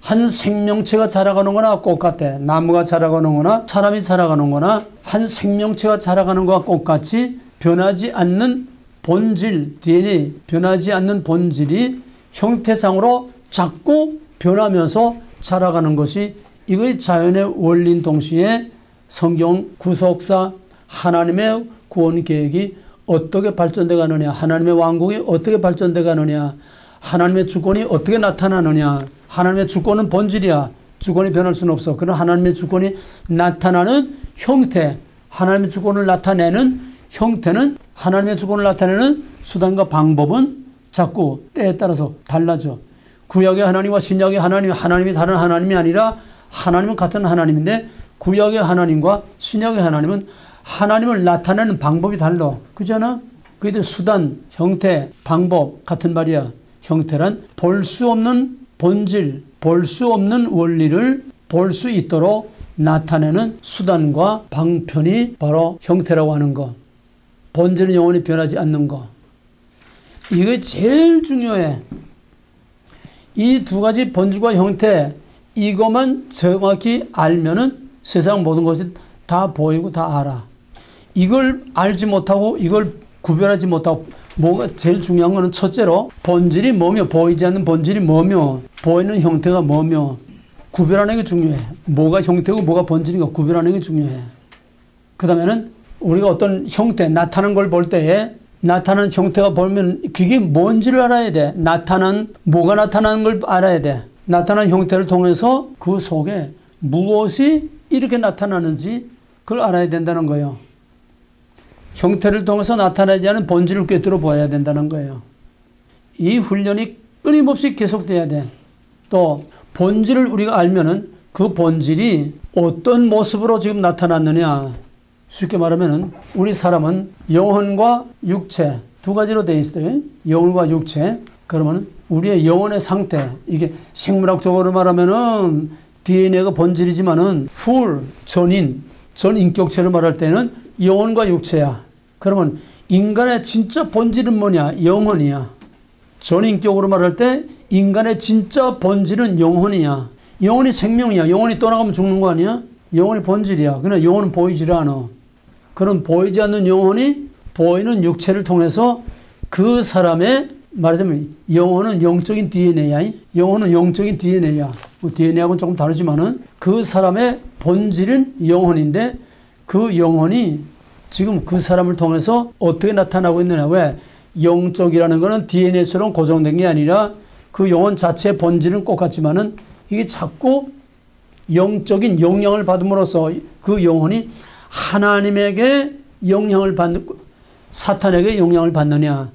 한 생명체가 자라가는 거나 똑같아. 나무가 자라가는 거나 사람이 자라가는 거나 한 생명체가 자라가는 것과 똑같이 변하지 않는 본질, DNA, 변하지 않는 본질이 형태상으로 자꾸 변하면서 자라가는 것이 이것이 자연의 원리인 동시에 성경 구속사 하나님의 구원 계획이 어떻게 발전돼 가느냐, 하나님의 왕국이 어떻게 발전돼 가느냐, 하나님의 주권이 어떻게 나타나느냐. 하나님의 주권은 본질이야. 주권이 변할 수는 없어. 그러나 하나님의 주권이 나타나는 형태, 하나님의 주권을 나타내는 형태는, 하나님의 주권을 나타내는 수단과 방법은 자꾸 때에 따라서 달라져. 구약의 하나님과 신약의 하나님이 다른 하나님이 아니라 하나님은 같은 하나님인데 구약의 하나님과 신약의 하나님은 하나님을 나타내는 방법이 달라. 그잖아? 그게 수단, 형태, 방법 같은 말이야. 형태란 볼 수 없는 본질, 볼 수 없는 원리를 볼 수 있도록 나타내는 수단과 방편이 바로 형태라고 하는 것. 본질은 영원히 변하지 않는 것. 이게 제일 중요해. 이 두 가지 본질과 형태, 이것만 정확히 알면은 세상 모든 것이 다 보이고 다 알아. 이걸 알지 못하고 이걸 구별하지 못하고 뭐가 제일 중요한 거는 첫째로 본질이 뭐며 보이지 않는 본질이 뭐며 보이는 형태가 뭐며 구별하는 게 중요해. 뭐가 형태고 뭐가 본질인가 구별하는 게 중요해. 그 다음에는 우리가 어떤 형태 나타나는 걸 볼 때에 나타나는 형태가 보면 그게 뭔지를 알아야 돼. 뭐가 나타나는 걸 알아야 돼. 나타나는 형태를 통해서 그 속에 무엇이 이렇게 나타나는지 그걸 알아야 된다는 거예요. 형태를 통해서 나타나지 않은 본질을 꿰뚫어 보아야 된다는 거예요. 이 훈련이 끊임없이 계속돼야 돼. 또 본질을 우리가 알면은 그 본질이 어떤 모습으로 지금 나타났느냐. 쉽게 말하면은 우리 사람은 영혼과 육체 두 가지로 되어 있어요. 영혼과 육체. 그러면 우리의 영혼의 상태, 이게 생물학적으로 말하면은 DNA가 본질이지만은 전인격체로 말할 때는 영혼과 육체야. 그러면 인간의 진짜 본질은 뭐냐? 영혼이야. 전인격으로 말할 때 인간의 진짜 본질은 영혼이야. 영혼이 생명이야. 영혼이 떠나가면 죽는 거 아니야? 영혼이 본질이야. 그러나 영혼은 보이질 않아. 그럼 보이지 않는 영혼이 보이는 육체를 통해서 그 사람의 말하자면 영혼은 영적인 DNA야. 영혼은 영적인 DNA야. 뭐 DNA하고는 조금 다르지만은 그 사람의 본질은 영혼인데 그 영혼이 지금 그 사람을 통해서 어떻게 나타나고 있느냐. 왜? 영적이라는 거는 DNA처럼 고정된 게 아니라 그 영혼 자체의 본질은 똑같지만은 이게 자꾸 영적인 영향을 받음으로써 그 영혼이 하나님에게 영향을 받는, 사탄에게 영향을 받느냐,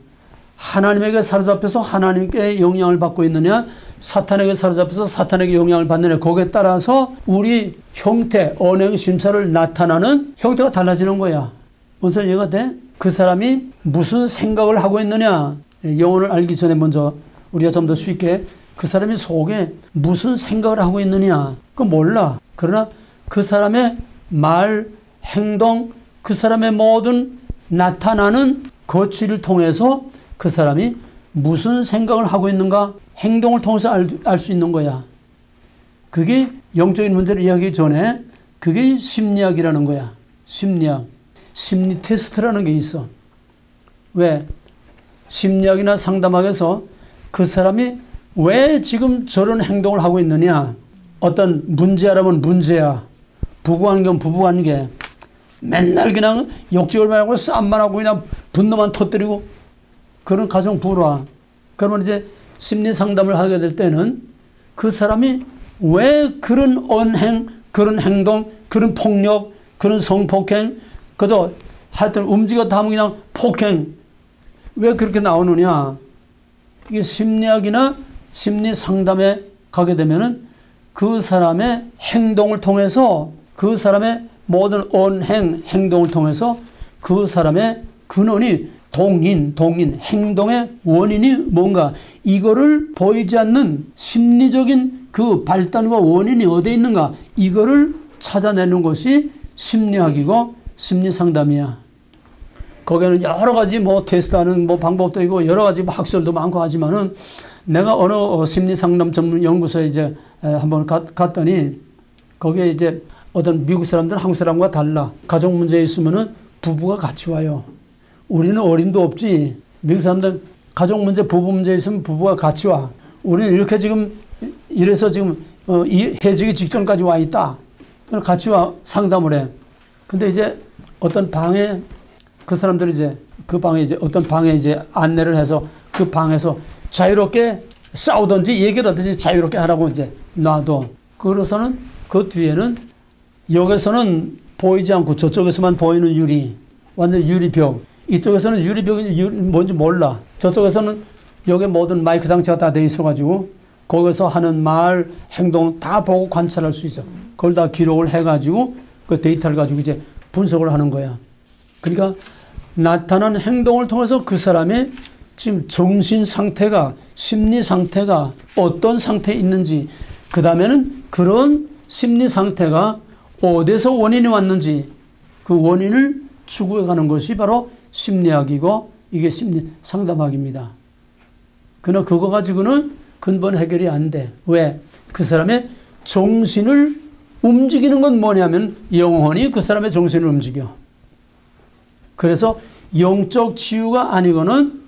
하나님에게 사로잡혀서 하나님께 영향을 받고 있느냐, 사탄에게 사로잡혀서 사탄에게 영향을 받느냐. 거기에 따라서 우리 형태, 언행, 심사를 나타나는 형태가 달라지는 거야. 먼저 이해가 돼? 그 사람이 무슨 생각을 하고 있느냐. 영혼을 알기 전에 먼저 우리가 좀 더 쉽게 그 사람이 속에 무슨 생각을 하고 있느냐. 그거 몰라. 그러나 그 사람의 말, 행동, 그 사람의 모든 나타나는 거취를 통해서 그 사람이 무슨 생각을 하고 있는가, 행동을 통해서 알 수 있는 거야. 그게 영적인 문제를 이야기하기 전에 그게 심리학이라는 거야. 심리학. 심리 테스트라는 게 있어. 왜? 심리학이나 상담학에서 그 사람이 왜 지금 저런 행동을 하고 있느냐. 어떤 문제라면 문제야. 부부관계는 부부관계. 맨날 그냥 욕지을만 하고 싸움만 하고 그냥 분노만 터뜨리고 그런 가정 불화. 그러면 이제 심리 상담을 하게 될 때는 그 사람이 왜 그런 언행, 그런 행동, 그런 폭력, 그런 성폭행, 그저 하여튼 움직여 담은 그냥 폭행, 왜 그렇게 나오느냐. 이게 심리학이나 심리 상담에 가게 되면은 그 사람의 행동을 통해서 그 사람의 모든 언행, 행동을 통해서 그 사람의 근원이 동인, 행동의 원인이 뭔가 이거를 보이지 않는 심리적인 그 발단과 원인이 어디에 있는가 이거를 찾아내는 것이 심리학이고 심리상담이야. 거기에는 여러 가지 뭐 테스트하는 뭐 방법도 있고 여러 가지 뭐 학설도 많고 하지만은 내가 어느 심리상담 전문 연구소에 이제 한번 갔더니 거기에 이제 어떤 미국 사람들은 한국 사람과 달라. 가족 문제에 있으면은 부부가 같이 와요. 우리는 어림도 없지. 미국 사람들은 가족 문제, 부부 문제에 있으면 부부가 같이 와. 우리는 이렇게 지금 이래서 지금 해지기 직전까지 와 있다. 같이 와 상담을 해. 근데 이제 어떤 방에 그 사람들이 이제 그 방에 이제 어떤 방에 이제 안내를 해서 그 방에서 자유롭게 싸우든지 얘기를 하든지 자유롭게 하라고 이제 놔둬. 그래서는 그 뒤에는 여기서는 보이지 않고 저쪽에서만 보이는 유리, 완전 유리벽. 이쪽에서는 유리벽이 뭔지 몰라. 저쪽에서는 여기 모든 마이크 장치가 다 돼 있어가지고 거기서 하는 말, 행동 다 보고 관찰할 수 있어. 그걸 다 기록을 해가지고 그 데이터를 가지고 이제 분석을 하는 거야. 그러니까 나타난 행동을 통해서 그 사람의 지금 정신 상태가, 심리 상태가 어떤 상태에 있는지, 그 다음에는 그런 심리 상태가 어디서 원인이 왔는지 그 원인을 추구해 가는 것이 바로 심리학이고 이게 심리 상담학입니다. 그러나 그거 가지고는 근본 해결이 안 돼. 왜? 그 사람의 정신을 움직이는 건 뭐냐면 영혼이 그 사람의 정신을 움직여. 그래서 영적 치유가 아니고는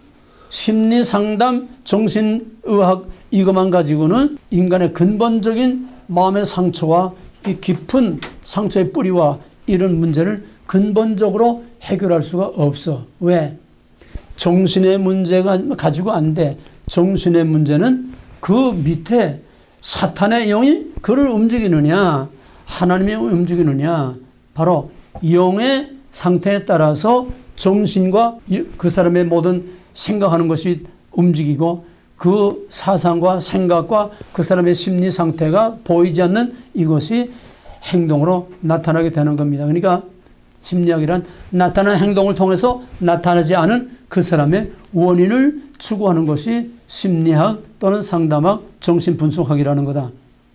심리상담, 정신의학 이것만 가지고는 인간의 근본적인 마음의 상처와 이 깊은 상처의 뿌리와 이런 문제를 근본적으로 해결할 수가 없어. 왜? 정신의 문제가 가지고 안 돼. 정신의 문제는 그 밑에 사탄의 영이 그를 움직이느냐 하나님이 움직이느냐 바로 영의 상태에 따라서 정신과 그 사람의 모든 생각하는 것이 움직이고 그 사상과 생각과 그 사람의 심리 상태가 보이지 않는 이것이 행동으로 나타나게 되는 겁니다. 그러니까 심리학이란 나타나는 행동을 통해서 나타나지 않은 그 사람의 원인을 추구하는 것이 심리학 또는 상담학, 정신분석학이라는 거다.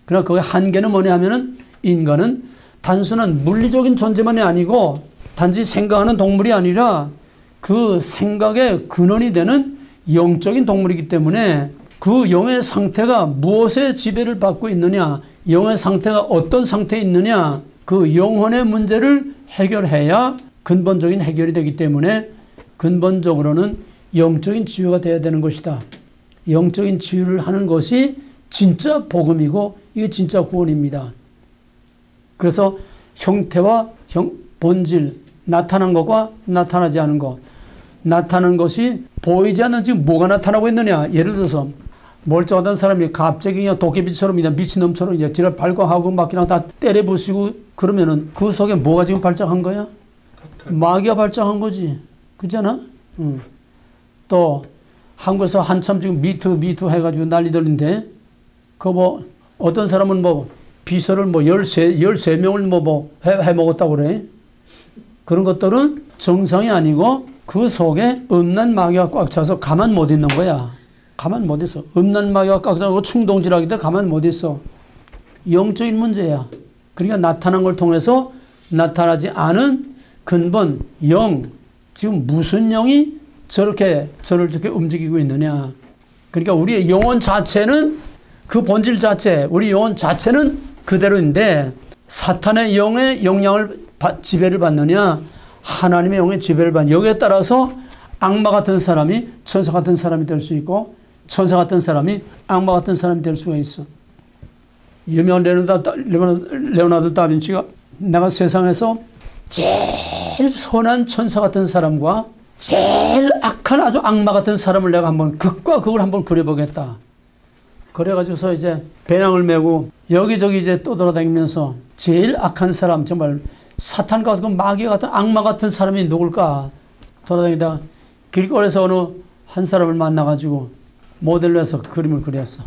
그러나 거기에 한계는 뭐냐 하면은 인간은 단순한 물리적인 존재만이 아니고 단지 생각하는 동물이 아니라 그 생각의 근원이 되는 영적인 동물이기 때문에 그 영의 상태가 무엇에 지배를 받고 있느냐, 영의 상태가 어떤 상태에 있느냐, 그 영혼의 문제를 해결해야 근본적인 해결이 되기 때문에 근본적으로는 영적인 치유가 되어야 되는 것이다. 영적인 치유를 하는 것이 진짜 복음이고 이게 진짜 구원입니다. 그래서 형태와 본질, 나타난 것과 나타나지 않은 것, 나타나는 것이 보이지 않는 지금 뭐가 나타나고 있느냐. 예를 들어서 멀쩡하던 사람이 갑자기 그냥 도깨비처럼 그냥 미친놈처럼 그냥 지를 발광하고 막 그냥 다 때려 부수고 그러면은 그 속에 뭐가 지금 발작한 거야? 마귀가 발작한 거지. 그렇잖아? 또 한국에서 한참 지금 미투 해가지고 난리들인데 그 뭐 어떤 사람은 뭐 비서를 뭐 13명을 뭐 해먹었다고 그래. 그런 것들은 정상이 아니고 그 속에 음란 마귀가 꽉 차서 가만 못 있는 거야. 가만 못 있어. 음란 마귀가 꽉 차고 충동질하기 때문에 가만 못 있어. 영적인 문제야. 그러니까 나타난 걸 통해서 나타나지 않은 근본 영, 지금 무슨 영이 저를 저렇게 움직이고 있느냐. 그러니까 우리의 영혼 자체는 그 본질 자체, 우리 영혼 자체는 그대로인데 사탄의 영의 영향을 지배를 받느냐, 하나님의 영의 지배를 받느냐. 여기에 따라서 악마 같은 사람이 천사 같은 사람이 될 수 있고 천사 같은 사람이 악마 같은 사람이 될 수가 있어. 유명한 레오나르도 다빈치가 내가 세상에서 제일 선한 천사 같은 사람과 제일 악한 아주 악마 같은 사람을 내가 한번 극과 극을 한번 그려보겠다. 그래가지고서 이제 배낭을 메고 여기저기 이제 떠돌아다니면서 제일 악한 사람, 정말 사탄 같은 마귀 같은 악마 같은 사람이 누굴까 돌아다니다가 길거리에서 어느 한 사람을 만나가지고 모델로 해서 그림을 그렸어.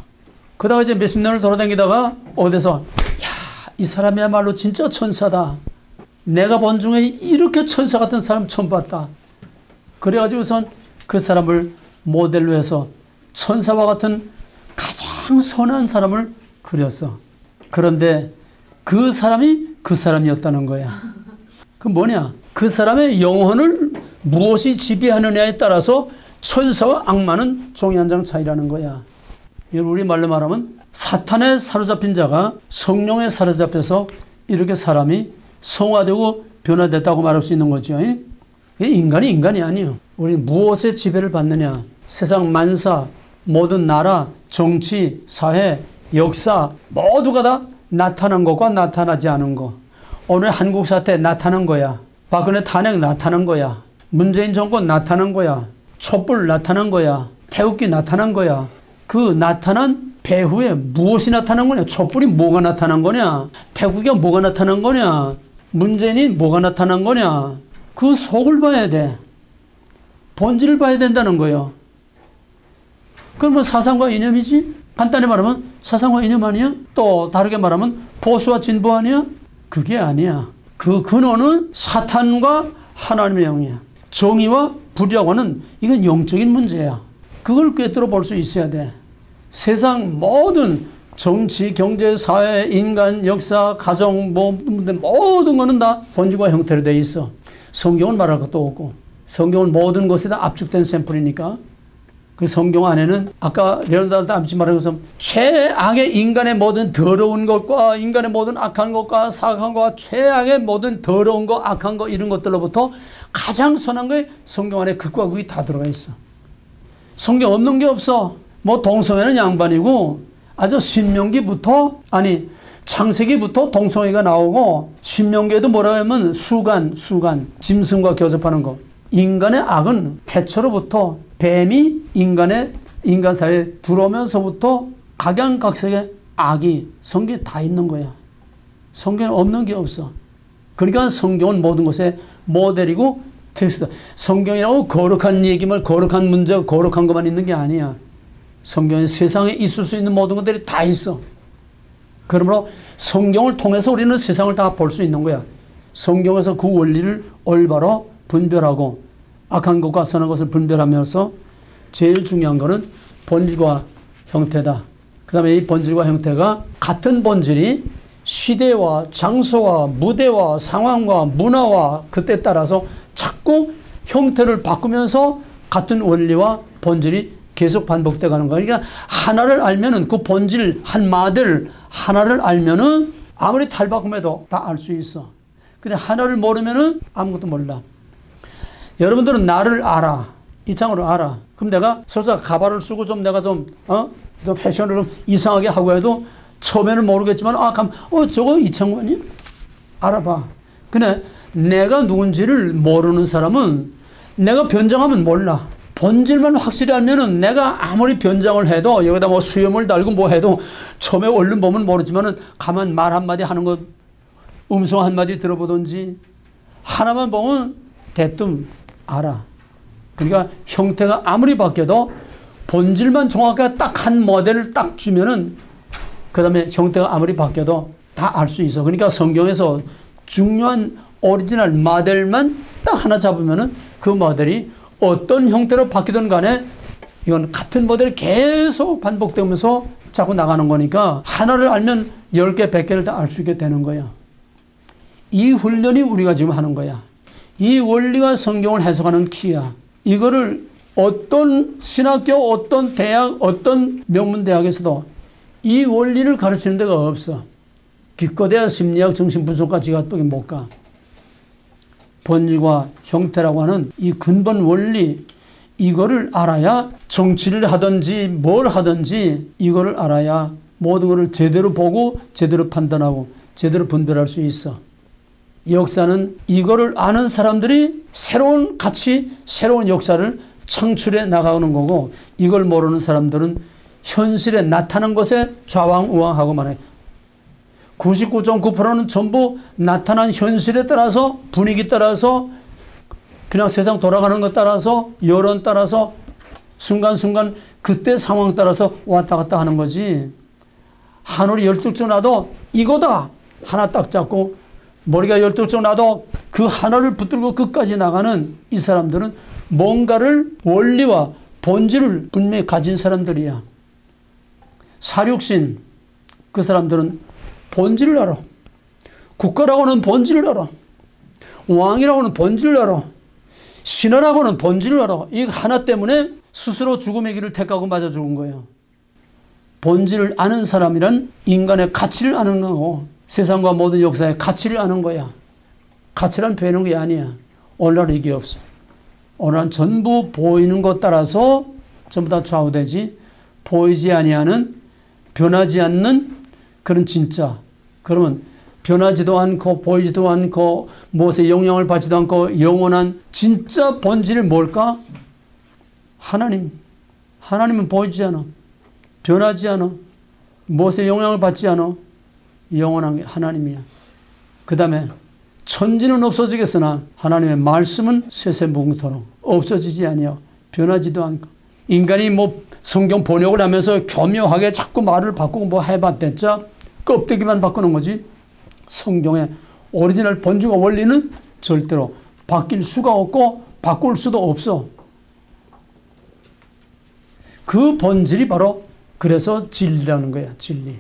그러다가 이제 몇십 년을 돌아다니다가 어디서 이 사람이야말로 진짜 천사다. 내가 본 중에 이렇게 천사 같은 사람 처음 봤다. 그래가지고선 그 사람을 모델로 해서 천사와 같은 가장 선한 사람을 그렸어. 그런데 그 사람이 그 사람이었다는 거야. 그 뭐냐? 그 사람의 영혼을 무엇이 지배하느냐에 따라서 천사와 악마는 종이 한 장 차이라는 거야. 우리 말로 말하면 사탄에 사로잡힌 자가 성령에 사로잡혀서 이렇게 사람이 성화되고 변화됐다고 말할 수 있는 거죠. 인간이 인간이 아니에요. 우리 무엇에 지배를 받느냐? 세상 만사, 모든 나라, 정치, 사회, 역사 모두가 다 나타난 것과 나타나지 않은 것. 오늘 한국 사태 나타난 거야. 박근혜 탄핵 나타난 거야. 문재인 정권 나타난 거야. 촛불 나타난 거야. 태극기 나타난 거야. 그 나타난 배후에 무엇이 나타난 거냐? 촛불이 뭐가 나타난 거냐? 태극기가 뭐가 나타난 거냐? 문재인이 뭐가 나타난 거냐? 그 속을 봐야 돼. 본질을 봐야 된다는 거예요. 그러면 사상과 이념이지? 간단히 말하면 사상과 이념 아니야? 또 다르게 말하면 보수와 진보 아니야? 그게 아니야. 그 근원은 사탄과 하나님의 영이야. 정의와 불이라고 하는 이건 영적인 문제야. 그걸 꿰뚫어 볼 수 있어야 돼. 세상 모든 정치, 경제, 사회, 인간, 역사, 가정, 모든 거는 다 본질과 형태로 되어 있어. 성경은 말할 것도 없고 성경은 모든 것에 다 압축된 샘플이니까 그 성경 안에는 아까 레오나르도 암치 말한 것처럼 최악의 인간의 모든 더러운 것과 인간의 모든 악한 것과 사악한 것과 최악의 모든 더러운 것, 악한 것 이런 것들로부터 가장 선한 게 성경 안에 극과 극이 다 들어가 있어. 성경 없는 게 없어. 뭐 동성애는 양반이고 아주 신명기부터 아니 창세기부터 동성애가 나오고 신명기에도 뭐라 하면 수간 짐승과 교접하는 거. 인간의 악은 태초로부터 뱀이 인간 사회에 들어오면서부터 각양각색의 악이 성경에 다 있는 거야. 성경에 없는 게 없어. 그러니까 성경은 모든 것의 모델이고 텍스트. 성경이라고 거룩한 얘기만 거룩한 문제가 거룩한 것만 있는 게 아니야. 성경에 세상에 있을 수 있는 모든 것들이 다 있어. 그러므로 성경을 통해서 우리는 세상을 다 볼 수 있는 거야. 성경에서 그 원리를 올바로 분별하고 악한 것과 선한 것을 분별하면서 제일 중요한 것은 본질과 형태다. 그 다음에 이 본질과 형태가 같은 본질이 시대와 장소와 무대와 상황과 문화와 그때 따라서 자꾸 형태를 바꾸면서 같은 원리와 본질이 계속 반복돼 가는 거야. 그러니까 하나를 알면은 그 본질 한 마들 하나를 알면은 아무리 탈바꿈해도 다 알 수 있어. 근데 하나를 모르면은 아무것도 몰라. 여러분들은 나를 알아. 이창으로 알아. 그럼 내가 설사 가발을 쓰고 좀 내가 좀 패션을 좀 이상하게 하고 해도 처음에는 모르겠지만 저거 이창원이 알아봐. 근데 내가 누군지를 모르는 사람은 내가 변장하면 몰라. 본질만 확실히 알면은 내가 아무리 변장을 해도 여기다 뭐 수염을 달고 뭐 해도 처음에 얼른 보면 모르지만은 가만 말 한마디 하는 것 음성 한마디 들어보든지 하나만 보면 대뜸 알아. 그러니까 형태가 아무리 바뀌어도 본질만 정확하게 딱 한 모델을 딱 주면은 그 다음에 형태가 아무리 바뀌어도 다 알 수 있어. 그러니까 성경에서 중요한 오리지널 모델만 딱 하나 잡으면은 그 모델이 어떤 형태로 바뀌든 간에 이건 같은 모델이 계속 반복되면서 자꾸 나가는 거니까 하나를 알면 10개, 100개를 다 알 수 있게 되는 거야. 이 훈련이 우리가 지금 하는 거야. 이 원리가 성경을 해석하는 키야. 이거를 어떤 신학교, 어떤 대학, 어떤 명문대학에서도 이 원리를 가르치는 데가 없어. 기껏해야 심리학, 정신분석까지 가밖에 못 가. 본질과 형태라고 하는 이 근본 원리, 이거를 알아야 정치를 하든지 뭘 하든지 이거를 알아야 모든 것을 제대로 보고 제대로 판단하고 제대로 분별할 수 있어. 역사는 이거를 아는 사람들이 새로운 가치, 새로운 역사를 창출해 나가는 거고 이걸 모르는 사람들은 현실에 나타난 것에 좌왕우왕하고만 해. 99.9%는 전부 나타난 현실에 따라서 분위기 따라서 그냥 세상 돌아가는 것 따라서 여론 따라서 순간순간 그때 상황 따라서 왔다 갔다 하는 거지. 하늘이 12쪽 나도 이거다 하나 딱 잡고 머리가 12쪽 나도 그 하나를 붙들고 끝까지 나가는 이 사람들은 뭔가를 원리와 본질을 분명히 가진 사람들이야. 사육신 그 사람들은 본질을 알아. 국가라고는 본질을 알아. 왕이라고는 본질을 알아. 신하라고는 본질을 알아. 이 하나 때문에 스스로 죽음의 길을 택하고 맞아 죽은 거예요. 본질을 아는 사람이란 인간의 가치를 아는 거고 세상과 모든 역사의 가치를 아는 거야. 가치란 되는 게 아니야. 오늘날 이게 없어. 오늘날 전부 보이는 것 따라서 전부 다 좌우되지. 보이지 아니하는 변하지 않는 그런 진짜. 그러면 변하지도 않고 보이지도 않고 무엇에 영향을 받지도 않고 영원한 진짜 본질이 뭘까? 하나님. 하나님은 보이지 않아. 변하지 않아. 무엇에 영향을 받지 않아. 영원한 게 하나님이야. 그 다음에 천지는 없어지겠으나 하나님의 말씀은 세세무궁토록 없어지지 아니하고 변하지도 않고. 인간이 뭐 성경 번역을 하면서 교묘하게 자꾸 말을 바꾸고 뭐 해봤댔자 껍데기만 바꾸는 거지. 성경의 오리지널 본질과 원리는 절대로 바뀔 수가 없고 바꿀 수도 없어. 그 본질이 바로 그래서 진리라는 거야. 진리.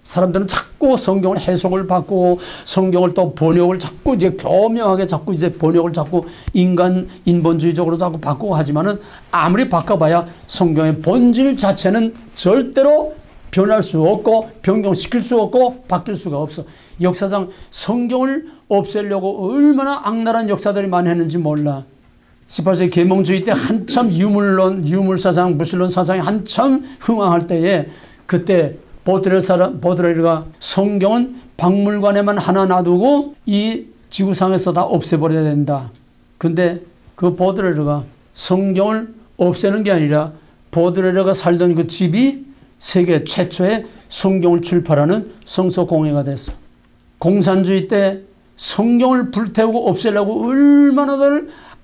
사람들은 자꾸 성경을 해석을 바꾸고 성경을 또 번역을 자꾸 이제 교묘하게 자꾸 이제 번역을 자꾸 인본주의적으로 자꾸 바꾸고 하지만은 아무리 바꿔봐야 성경의 본질 자체는 절대로 변할 수 없고 변경시킬 수 없고 바뀔 수가 없어. 역사상 성경을 없애려고 얼마나 악랄한 역사들이 많이 했는지 몰라. 18세기 계몽주의 때 한참 유물사상, 무신론 사상이 한참 흥황할 때에 그때 보드레르가 성경은 박물관에만 하나 놔두고 이 지구상에서 다 없애버려야 된다. 근데 그 보드레르가 성경을 없애는 게 아니라 보드레르가 살던 그 집이 세계 최초의 성경을 출판하는 성서공회가 됐어. 공산주의 때 성경을 불태우고 없애려고 얼마나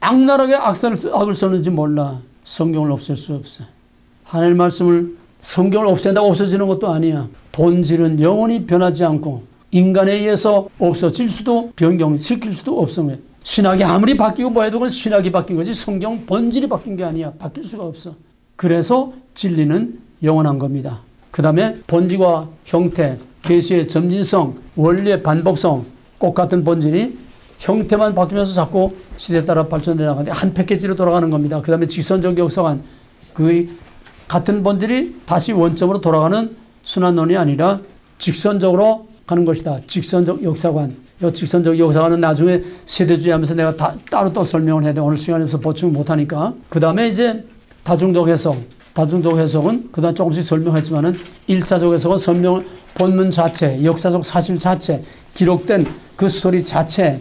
악랄하게 악을 썼는지 몰라. 성경을 없앨 수 없어. 하나님의 말씀을 성경을 없앤다고 없어지는 것도 아니야. 본질은 영원히 변하지 않고 인간에 의해서 없어질 수도 변경시킬 수도 없어. 신학이 아무리 바뀌고 뭐 해도 그건 신학이 바뀐 거지 성경 본질이 바뀐 게 아니야. 바뀔 수가 없어. 그래서 진리는 영원한 겁니다. 그 다음에 본질과 형태, 계시의 점진성, 원리의 반복성, 똑같은 본질이 형태만 바뀌면서 자꾸 시대에 따라 발전해 나가는데 한 패키지로 돌아가는 겁니다. 그 다음에 직선적 역사관, 그 같은 본질이 다시 원점으로 돌아가는 순환론이 아니라 직선적으로 가는 것이다. 직선적 역사관. 이 직선적 역사관은 나중에 세대주의 하면서 내가 따로 또 설명을 해야 돼. 오늘 시간에 없어서 보충 못하니까. 그 다음에 이제 다중적 해석. 다중적 해석은 그다음 조금씩 설명했지만은 1차적 해석은 본문 자체, 역사적 사실 자체, 기록된 그 스토리 자체,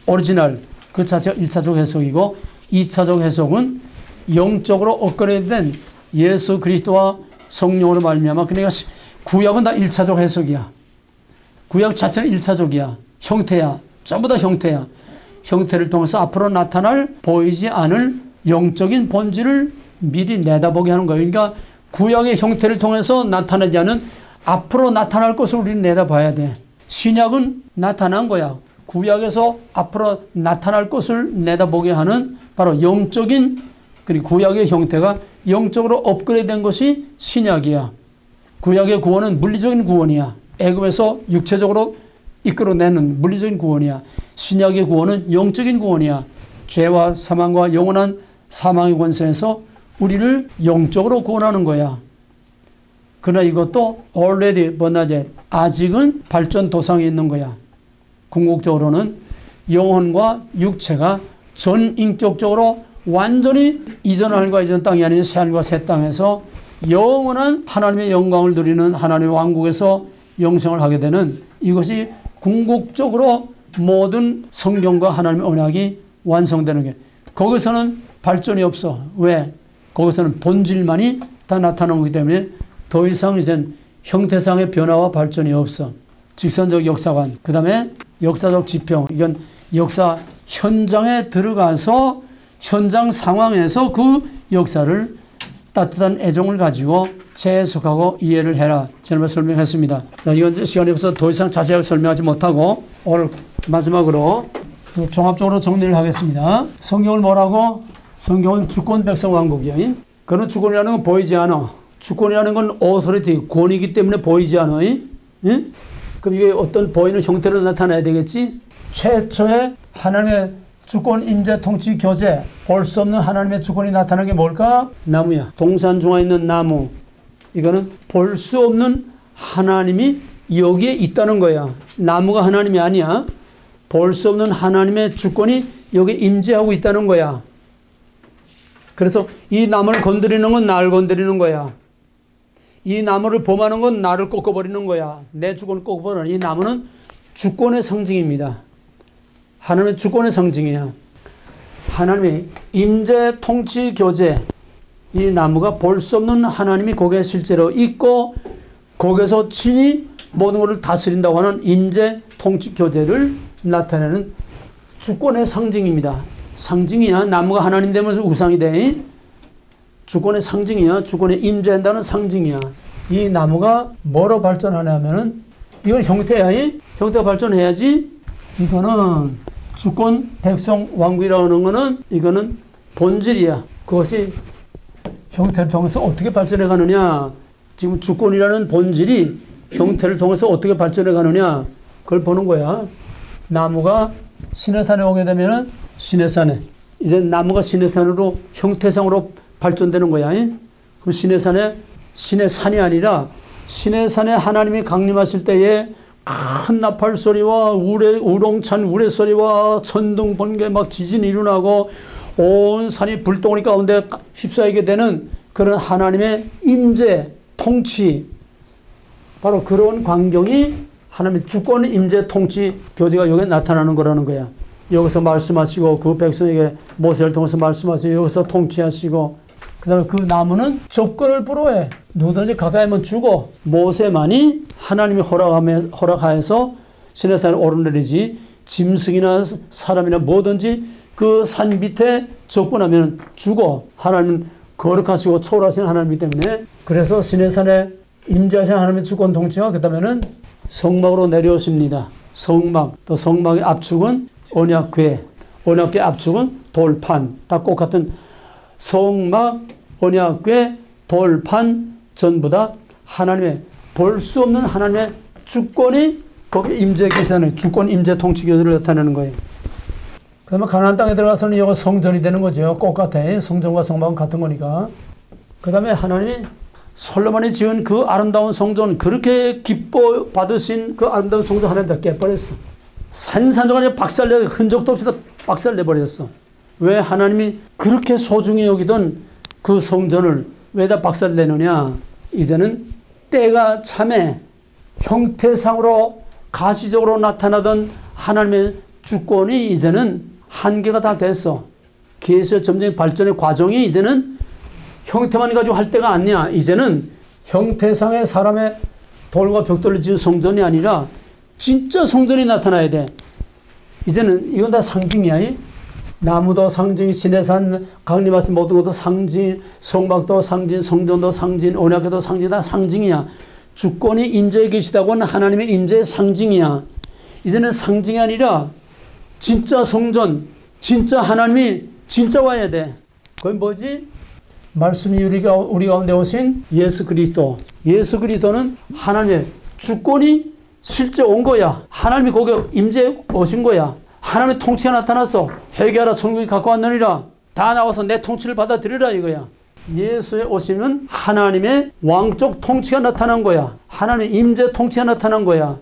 오리지널 그 자체가 1차적 해석이고 2차적 해석은 영적으로 업그레이드된 예수 그리스도와 성령으로 말미암아. 그러니까 구약은 다 1차적 해석이야. 구약 자체는 1차적이야. 형태야. 전부 다 형태야. 형태를 통해서 앞으로 나타날 보이지 않을 영적인 본질을 미리 내다보게 하는 거예요. 그러니까 구약의 형태를 통해서 나타나지 않은 앞으로 나타날 것을 우리는 내다봐야 돼. 신약은 나타난 거야. 구약에서 앞으로 나타날 것을 내다보게 하는 바로 영적인 그리고 구약의 형태가 영적으로 업그레이드된 것이 신약이야. 구약의 구원은 물리적인 구원이야. 애굽에서 육체적으로 이끌어내는 물리적인 구원이야. 신약의 구원은 영적인 구원이야. 죄와 사망과 영원한 사망의 권세에서 우리를 영적으로 구원하는 거야. 그러나 이것도 already but not yet. 아직은 발전 도상에 있는 거야. 궁극적으로는 영혼과 육체가 전인격적으로 완전히 이전 하늘과 이전 땅이 아닌 새 하늘과 새 땅에서 영원한 하나님의 영광을 누리는 하나님의 왕국에서 영생을 하게 되는 이것이 궁극적으로 모든 성경과 하나님의 언약이 완성되는 게 거기서는 발전이 없어. 왜? 거기서는 본질만이 다 나타나는 거기 때문에 더 이상 이젠 형태상의 변화와 발전이 없어. 직선적 역사관, 그 다음에 역사적 지평. 이건 역사 현장에 들어가서 현장 상황에서 그 역사를 따뜻한 애정을 가지고 재해석하고 이해를 해라. 지난번에 설명했습니다. 이건 시간이 없어서 더 이상 자세하게 설명하지 못하고 오늘 마지막으로 종합적으로 정리를 하겠습니다. 성경을 뭐라고? 성경은 주권 백성 왕국이야. 그는 주권이라는 건 보이지 않아. 주권이라는 건 오토리티, 권위이기 때문에 보이지 않아. 그럼 이게 어떤 보이는 형태로 나타나야 되겠지? 최초의 하나님의 주권, 임재, 통치, 교제, 볼 수 없는 하나님의 주권이 나타나는 게 뭘까? 나무야. 동산 중앙에 있는 나무. 이거는 볼 수 없는 하나님이 여기에 있다는 거야. 나무가 하나님이 아니야. 볼 수 없는 하나님의 주권이 여기에 임재하고 있다는 거야. 그래서 이 나무를 건드리는 건 나를 건드리는 거야. 이 나무를 범하는 건 나를 꺾어버리는 거야. 내 주권을 꺾어버리는 이 나무는 주권의 상징입니다. 하나님의 주권의 상징이야. 하나님의 임재, 통치, 교제. 이 나무가 볼 수 없는 하나님이 거기에 실제로 있고 거기서 친히 모든 것을 다스린다고 하는 임재, 통치, 교제를 나타내는 주권의 상징입니다. 상징이야. 나무가 하나님 되면서 우상이 돼. 주권의 상징이야. 주권에 임재한다는 상징이야. 이 나무가 뭐로 발전하냐면은 이건 형태야. 형태가 발전해야지. 이거는 주권 백성 왕국이라고 하는 거는 이거는 본질이야. 그것이 형태를 통해서 어떻게 발전해 가느냐. 지금 주권이라는 본질이 형태를 통해서 어떻게 발전해 가느냐. 그걸 보는 거야. 나무가 시내산에 오게 되면은 시내산에 이제 나무가 시내산으로 형태상으로 발전되는 거야. 그럼 시내산에 시내산이 아니라 시내산에 하나님이 강림하실 때에 큰 나팔 소리와 우렁찬 우레 소리와 천둥 번개 막 지진이 일어나고 온 산이 불덩어리 가운데 휩싸이게 되는 그런 하나님의 임재, 통치, 바로 그런 광경이 하나님의 주권, 임재, 통치, 교제가 여기에 나타나는 거라는 거야. 여기서 말씀하시고 그 백성에게 모세를 통해서 말씀하시고 여기서 통치하시고 그 다음에 그 나무는 접근을 불허해. 누구든지 가까이 하면 죽어. 모세만이 하나님이 허락하여서 시내산에 오르내리지 짐승이나 사람이나 뭐든지 그 산 밑에 접근하면 죽어. 하나님은 거룩하시고 초월하신 하나님이기 때문에 그래서 시내산에 임재하신 하나님의 주권 통치가 그 다음에는 성막으로 내려오십니다. 성막, 또 성막의 압축은 언약궤, 언약궤 압축은 돌판, 다 똑같은 성막, 언약궤, 돌판 전부 다 하나님의 볼 수 없는 하나님의 주권이 거기에 임재 계시다는 주권, 임재, 통치 교제를 나타내는 거예요. 그러면 가나안 땅에 들어가서는 이거 성전이 되는 거죠. 똑같아. 성전과 성막은 같은 거니까. 그 다음에 하나님이 솔로몬이 지은 그 아름다운 성전, 그렇게 기뻐 받으신 그 아름다운 성전 하나님 다 깨버렸어. 산산조각이 박살내, 흔적도 없이 다 박살내버렸어. 왜 하나님이 그렇게 소중히 여기던 그 성전을 왜 다 박살내느냐. 이제는 때가 참에 형태상으로 가시적으로 나타나던 하나님의 주권이 이제는 한계가 다 됐어. 계시의 점점 발전의 과정이 이제는 형태만 가지고 할 때가 아니야. 이제는 형태상의 사람의 돌과 벽돌을 지은 성전이 아니라 진짜 성전이 나타나야 돼. 이제는 이건 다 상징이야. 나무도 상징, 시내산 강림하신 모든 것도 상징, 성막도 상징, 성전도 상징, 언약궤도 상징, 다 상징이야. 주권이 임재해 계시다고 하는 하나님의 임재의 상징이야. 이제는 상징이 아니라 진짜 성전, 진짜 하나님이 진짜 와야 돼. 그건 뭐지? 말씀이 우리 가운데 오신 예수 그리스도. 예수 그리스도는 하나님의 주권이 실제 온 거야. 하나님이 거기에 임재해 오신 거야. 하나님의 통치가 나타나서 회개하라 천국이 가까웠느니라. 다 나와서 내 통치를 받아들이라 이거야. 예수의 오심은 하나님의 왕적 통치가 나타난 거야. 하나님의 임재 통치가 나타난 거야.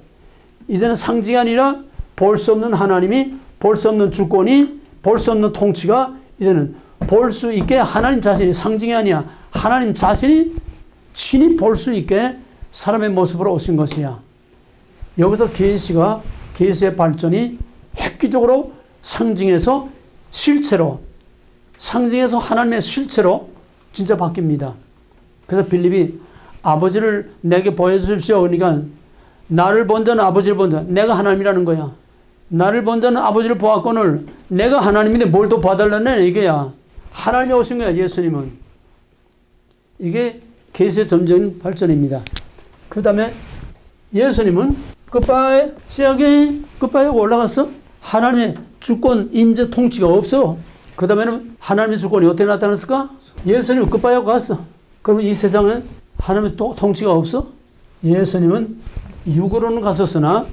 이제는 상징이 아니라 볼 수 없는 하나님이, 볼 수 없는 주권이, 볼 수 없는 통치가 이제는 볼 수 있게 하나님 자신이, 상징이 아니야. 하나님 자신이 친히 볼 수 있게 사람의 모습으로 오신 것이야. 여기서 계시의 발전이 획기적으로 상징에서 실체로, 상징에서 하나님의 실체로 진짜 바뀝니다. 그래서 빌립이 아버지를 내게 보여주십시오. 그러니까 나를 본 자는 아버지를 본 자, 내가 하나님이라는 거야. 나를 본 자는 아버지를 보았거늘 내가 하나님인데 뭘 더 봐달라네 이게야. 하나님이 오신 거야. 예수님은. 이게 계시의 점적인 발전입니다. 그 다음에 예수님은 끝바에 시작이 끝바에 올라갔어? 하나님의 주권, 임재, 통치가 없어. 그 다음에는 하나님의 주권이 어떻게 나타났을까? 예수님 끝바야고 갔어. 그러면 이 세상에 하나님의 통치가 없어? 예수님은 육으로는 갔었으나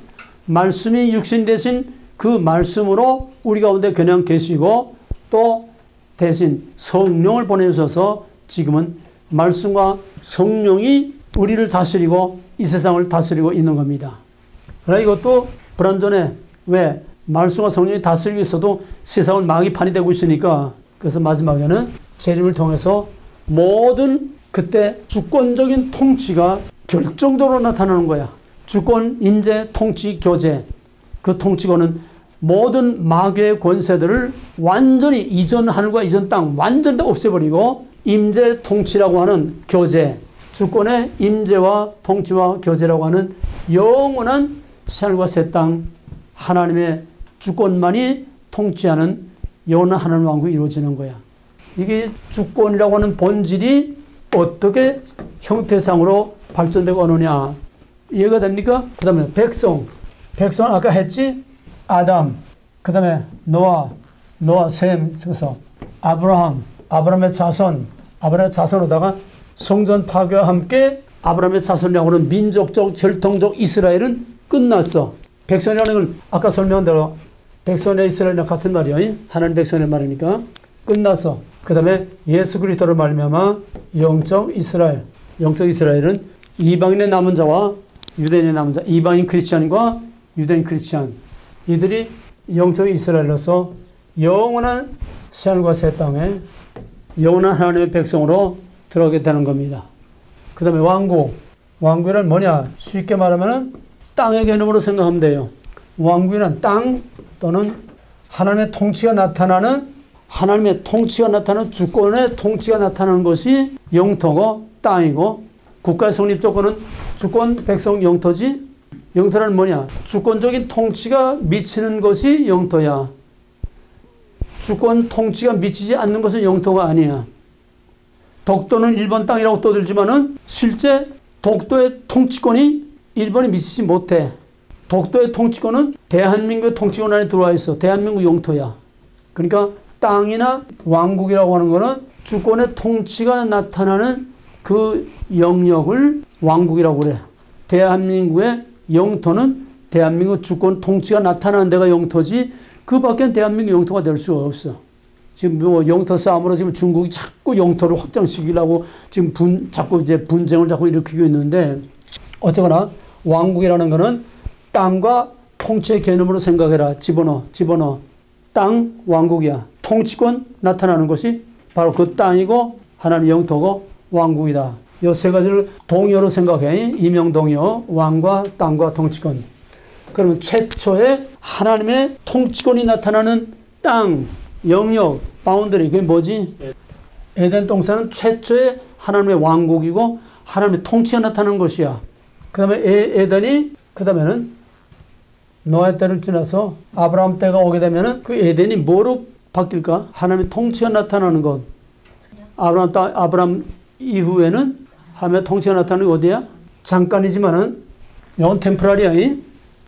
말씀이 육신 대신 그 말씀으로 우리 가운데 그냥 계시고 또 대신 성령을 보내셔서 지금은 말씀과 성령이 우리를 다스리고 이 세상을 다스리고 있는 겁니다. 그러나 이것도 불완전해. 왜? 말씀과 성령이 다스리고 있어도 세상은 마귀판이 되고 있으니까. 그래서 마지막에는 재림을 통해서 모든 그때 주권적인 통치가 결정적으로 나타나는 거야. 주권, 임재, 통치, 교제. 그 통치권은 모든 마귀의 권세들을 완전히 이전 하늘과 이전 땅 완전히 다 없애버리고 임재 통치라고 하는 교제, 주권의 임재와 통치와 교제라고 하는 영원한 새하늘과 새 땅 하나님의 주권만이 통치하는 영원한 하나님 왕국이 이루어지는 거야. 이게 주권이라고 하는 본질이 어떻게 형태상으로 발전되고 오느냐 이해가 됩니까? 그 다음에 백성은 아까 했지? 아담, 그 다음에 노아, 셈, 그래서 아브라함의 자손으로다가 성전 파괴와 함께 아브라함의 자손이라고 하는 민족적, 혈통적 이스라엘은 끝났어. 백성이라는 건 아까 설명한 대로 백성의 이스라엘이랑 같은 말이야. 하나님 백성의 말이니까 끝났어. 그 다음에 예수 그리스도를 말미암아 영적 이스라엘은 이방인의 남은 자와 유대인의 남은 자, 이방인 크리스찬과 유대인 크리스찬, 이들이 영적 이스라엘로서 영원한 새하늘과 새 땅에 영원한 하나님의 백성으로 들어가게 되는 겁니다. 그 다음에 왕국이란 뭐냐? 쉽게 말하면 땅의 개념으로 생각하면 돼요. 왕국이란 땅 또는 하나님의 통치가 나타나는 주권의 통치가 나타나는 것이 영토고 땅이고, 국가의 성립 조건은 주권, 백성, 영토지. 영토란 뭐냐? 주권적인 통치가 미치는 것이 영토야. 주권 통치가 미치지 않는 것은 영토가 아니야. 독도는 일본 땅이라고 떠들지만은 실제 독도의 통치권이 일본에 미치지 못해. 독도의 통치권은 대한민국의 통치권 안에 들어와 있어. 대한민국 영토야. 그러니까 땅이나 왕국이라고 하는 거는 주권의 통치가 나타나는 그 영역을 왕국이라고 그래. 대한민국의 영토는 대한민국 주권 통치가 나타나는 데가 영토지 그 밖엔 대한민국 영토가 될 수가 없어. 지금 뭐 영토 싸움으로 지금 중국이 자꾸 영토를 확장시키려고 지금 자꾸 이제 분쟁을 자꾸 일으키고 있는데, 어쨌거나 왕국이라는 거는 땅과 통치의 개념으로 생각해라. 집어넣어. 땅 왕국이야. 통치권 나타나는 것이 바로 그 땅이고 하나님의 영토고 왕국이다. 이 세 가지를 동의어로 생각해. 이명동의어, 왕과 땅과 통치권. 그러면 최초의 하나님의 통치권이 나타나는 땅, 영역, 바운더리, 그게 뭐지? 에덴 동산은 최초의 하나님의 왕국이고 하나님의 통치가 나타나는 것이야. 그 다음에 에덴이, 그 다음에는 노아 때를 지나서 아브라함 때가 오게 되면은 그 에덴이 뭐로 바뀔까? 하나님의 통치가 나타나는 것. 아브라함 이후에는 하나님의 통치가 나타나는 게 어디야? 잠깐이지만은 이건 템포라리야.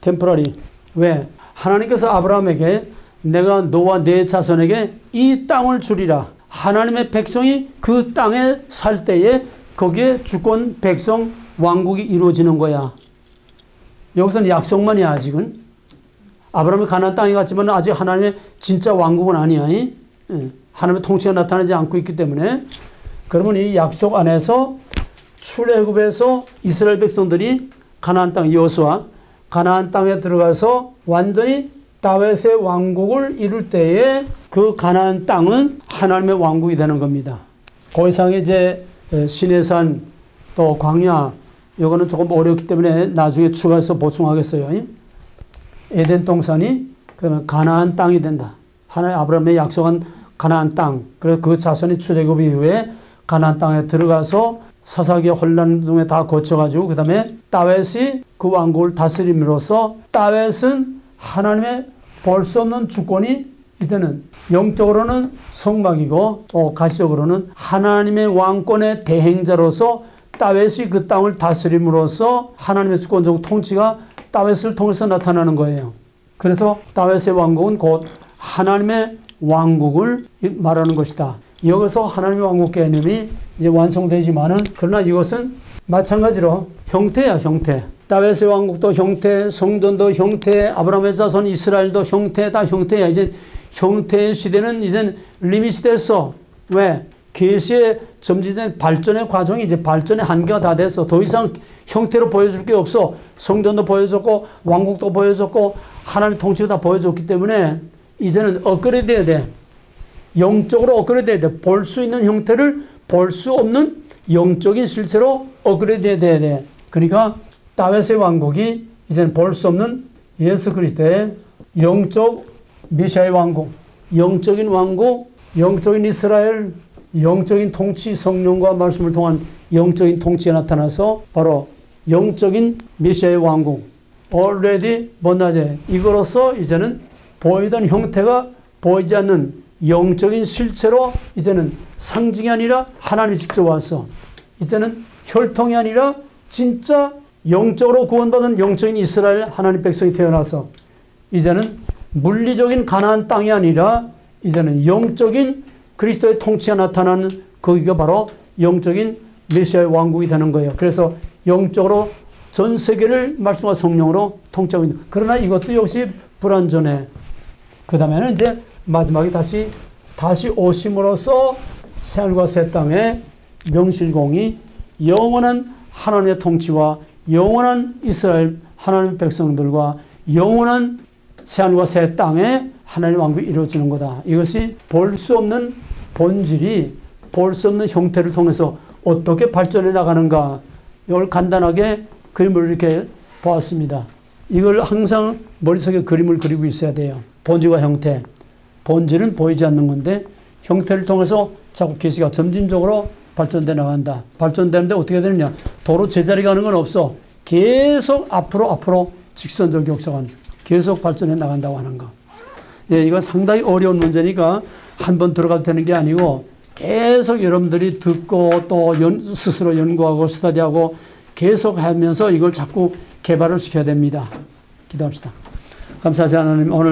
템포라리. 왜? 하나님께서 아브라함에게 내가 너와 네 자손에게 이 땅을 주리라. 하나님의 백성이 그 땅에 살 때에 거기에 주권, 백성, 왕국이 이루어지는 거야. 여기서는 약속만이야. 아직은. 아브라함이 가나안 땅에 갔지만 아직 하나님의 진짜 왕국은 아니야. 하나님의 통치가 나타나지 않고 있기 때문에. 그러면 이 약속 안에서 출애굽에서 이스라엘 백성들이 가나안 땅, 여호수아 가나안 땅에 들어가서 완전히 다윗의 왕국을 이룰 때에 그 가나안 땅은 하나님의 왕국이 되는 겁니다. 그 이상에 이제 시내산 또 광야, 이거는 조금 어렵기 때문에 나중에 추가해서 보충하겠어요. 에덴 동산이 그러면 가나안 땅이 된다. 하나님 아브라함의 약속한 가나안 땅. 그래서 그 자손이 출애굽 이후에 가나안 땅에 들어가서 사사기의 혼란 중에 다 거쳐가지고 그 다음에 다윗이 그 왕국을 다스림으로써 다윗은 하나님의 볼 수 없는 주권이 이제는 영적으로는 성막이고 또 가시적으로는 하나님의 왕권의 대행자로서 다윗이 그 땅을 다스림으로써 하나님의 주권적 통치가 다윗을 통해서 나타나는 거예요. 그래서 다윗의 왕국은 곧 하나님의 왕국을 말하는 것이다. 여기서 하나님의 왕국 개념이 이제 완성되지만은 그러나 이것은 마찬가지로 형태야, 형태. 다윗의 왕국도 형태, 성전도 형태, 아브라함의 자손 이스라엘도 형태, 다 형태야. 이제 형태의 시대는 이제 리밋이 됐어. 왜? 계시의 점진된 발전의 과정이 이제 발전의 한계가 다 됐어. 더 이상 형태로 보여줄 게 없어. 성전도 보여줬고 왕국도 보여줬고 하나님 통치가 다 보여줬기 때문에 이제는 업그레이드 해야 돼. 영적으로 업그레이드 해야 돼. 볼 수 있는 형태를 볼 수 없는 영적인 실체로 업그레이드 해야 돼. 그러니까 다윗의 왕국이 이제는 볼 수 없는 예수 그리스도의 영적 메시아의 왕국, 영적인 왕국, 영적인 이스라엘, 영적인 통치, 성령과 말씀을 통한 영적인 통치에 나타나서 바로 영적인 메시아의 왕국, already 번나제, 이거로서 이제는 보이던 형태가 보이지 않는 영적인 실체로 이제는 상징이 아니라 하나님이 직접 와서 이제는 혈통이 아니라 진짜 영적으로 구원받은 영적인 이스라엘 하나님 백성이 태어나서 이제는 물리적인 가나안 땅이 아니라 이제는 영적인 그리스도의 통치가 나타나는 거기가 바로 영적인 메시아의 왕국이 되는 거예요. 그래서 영적으로 전 세계를 말씀과 성령으로 통치하고 있는. 그러나 이것도 역시 불완전해. 그 다음에는 이제 마지막에 다시 오심으로써 새하늘과 새 땅의 명실공히 영원한 하나님의 통치와 영원한 이스라엘 하나님 백성들과 영원한 새하늘과 새 땅에 하나님의 왕국이 이루어지는 거다. 이것이 볼 수 없는 본질이 볼 수 없는 형태를 통해서 어떻게 발전해 나가는가. 이걸 간단하게 그림을 이렇게 보았습니다. 이걸 항상 머릿속에 그림을 그리고 있어야 돼요. 본질과 형태. 본질은 보이지 않는 건데 형태를 통해서 자꾸 계시가 점진적으로 발전돼 나간다. 발전되는데 어떻게 되느냐. 도로 제자리 가는 건 없어. 계속 앞으로 직선적 격차가 계속 발전해 나간다고 하는 거. 예, 이건 상당히 어려운 문제니까 한번 들어가도 되는 게 아니고 계속 여러분들이 듣고 또 스스로 연구하고 스터디하고 계속 하면서 이걸 자꾸 개발을 시켜야 됩니다. 기도합시다. 감사하지 하나님, 오늘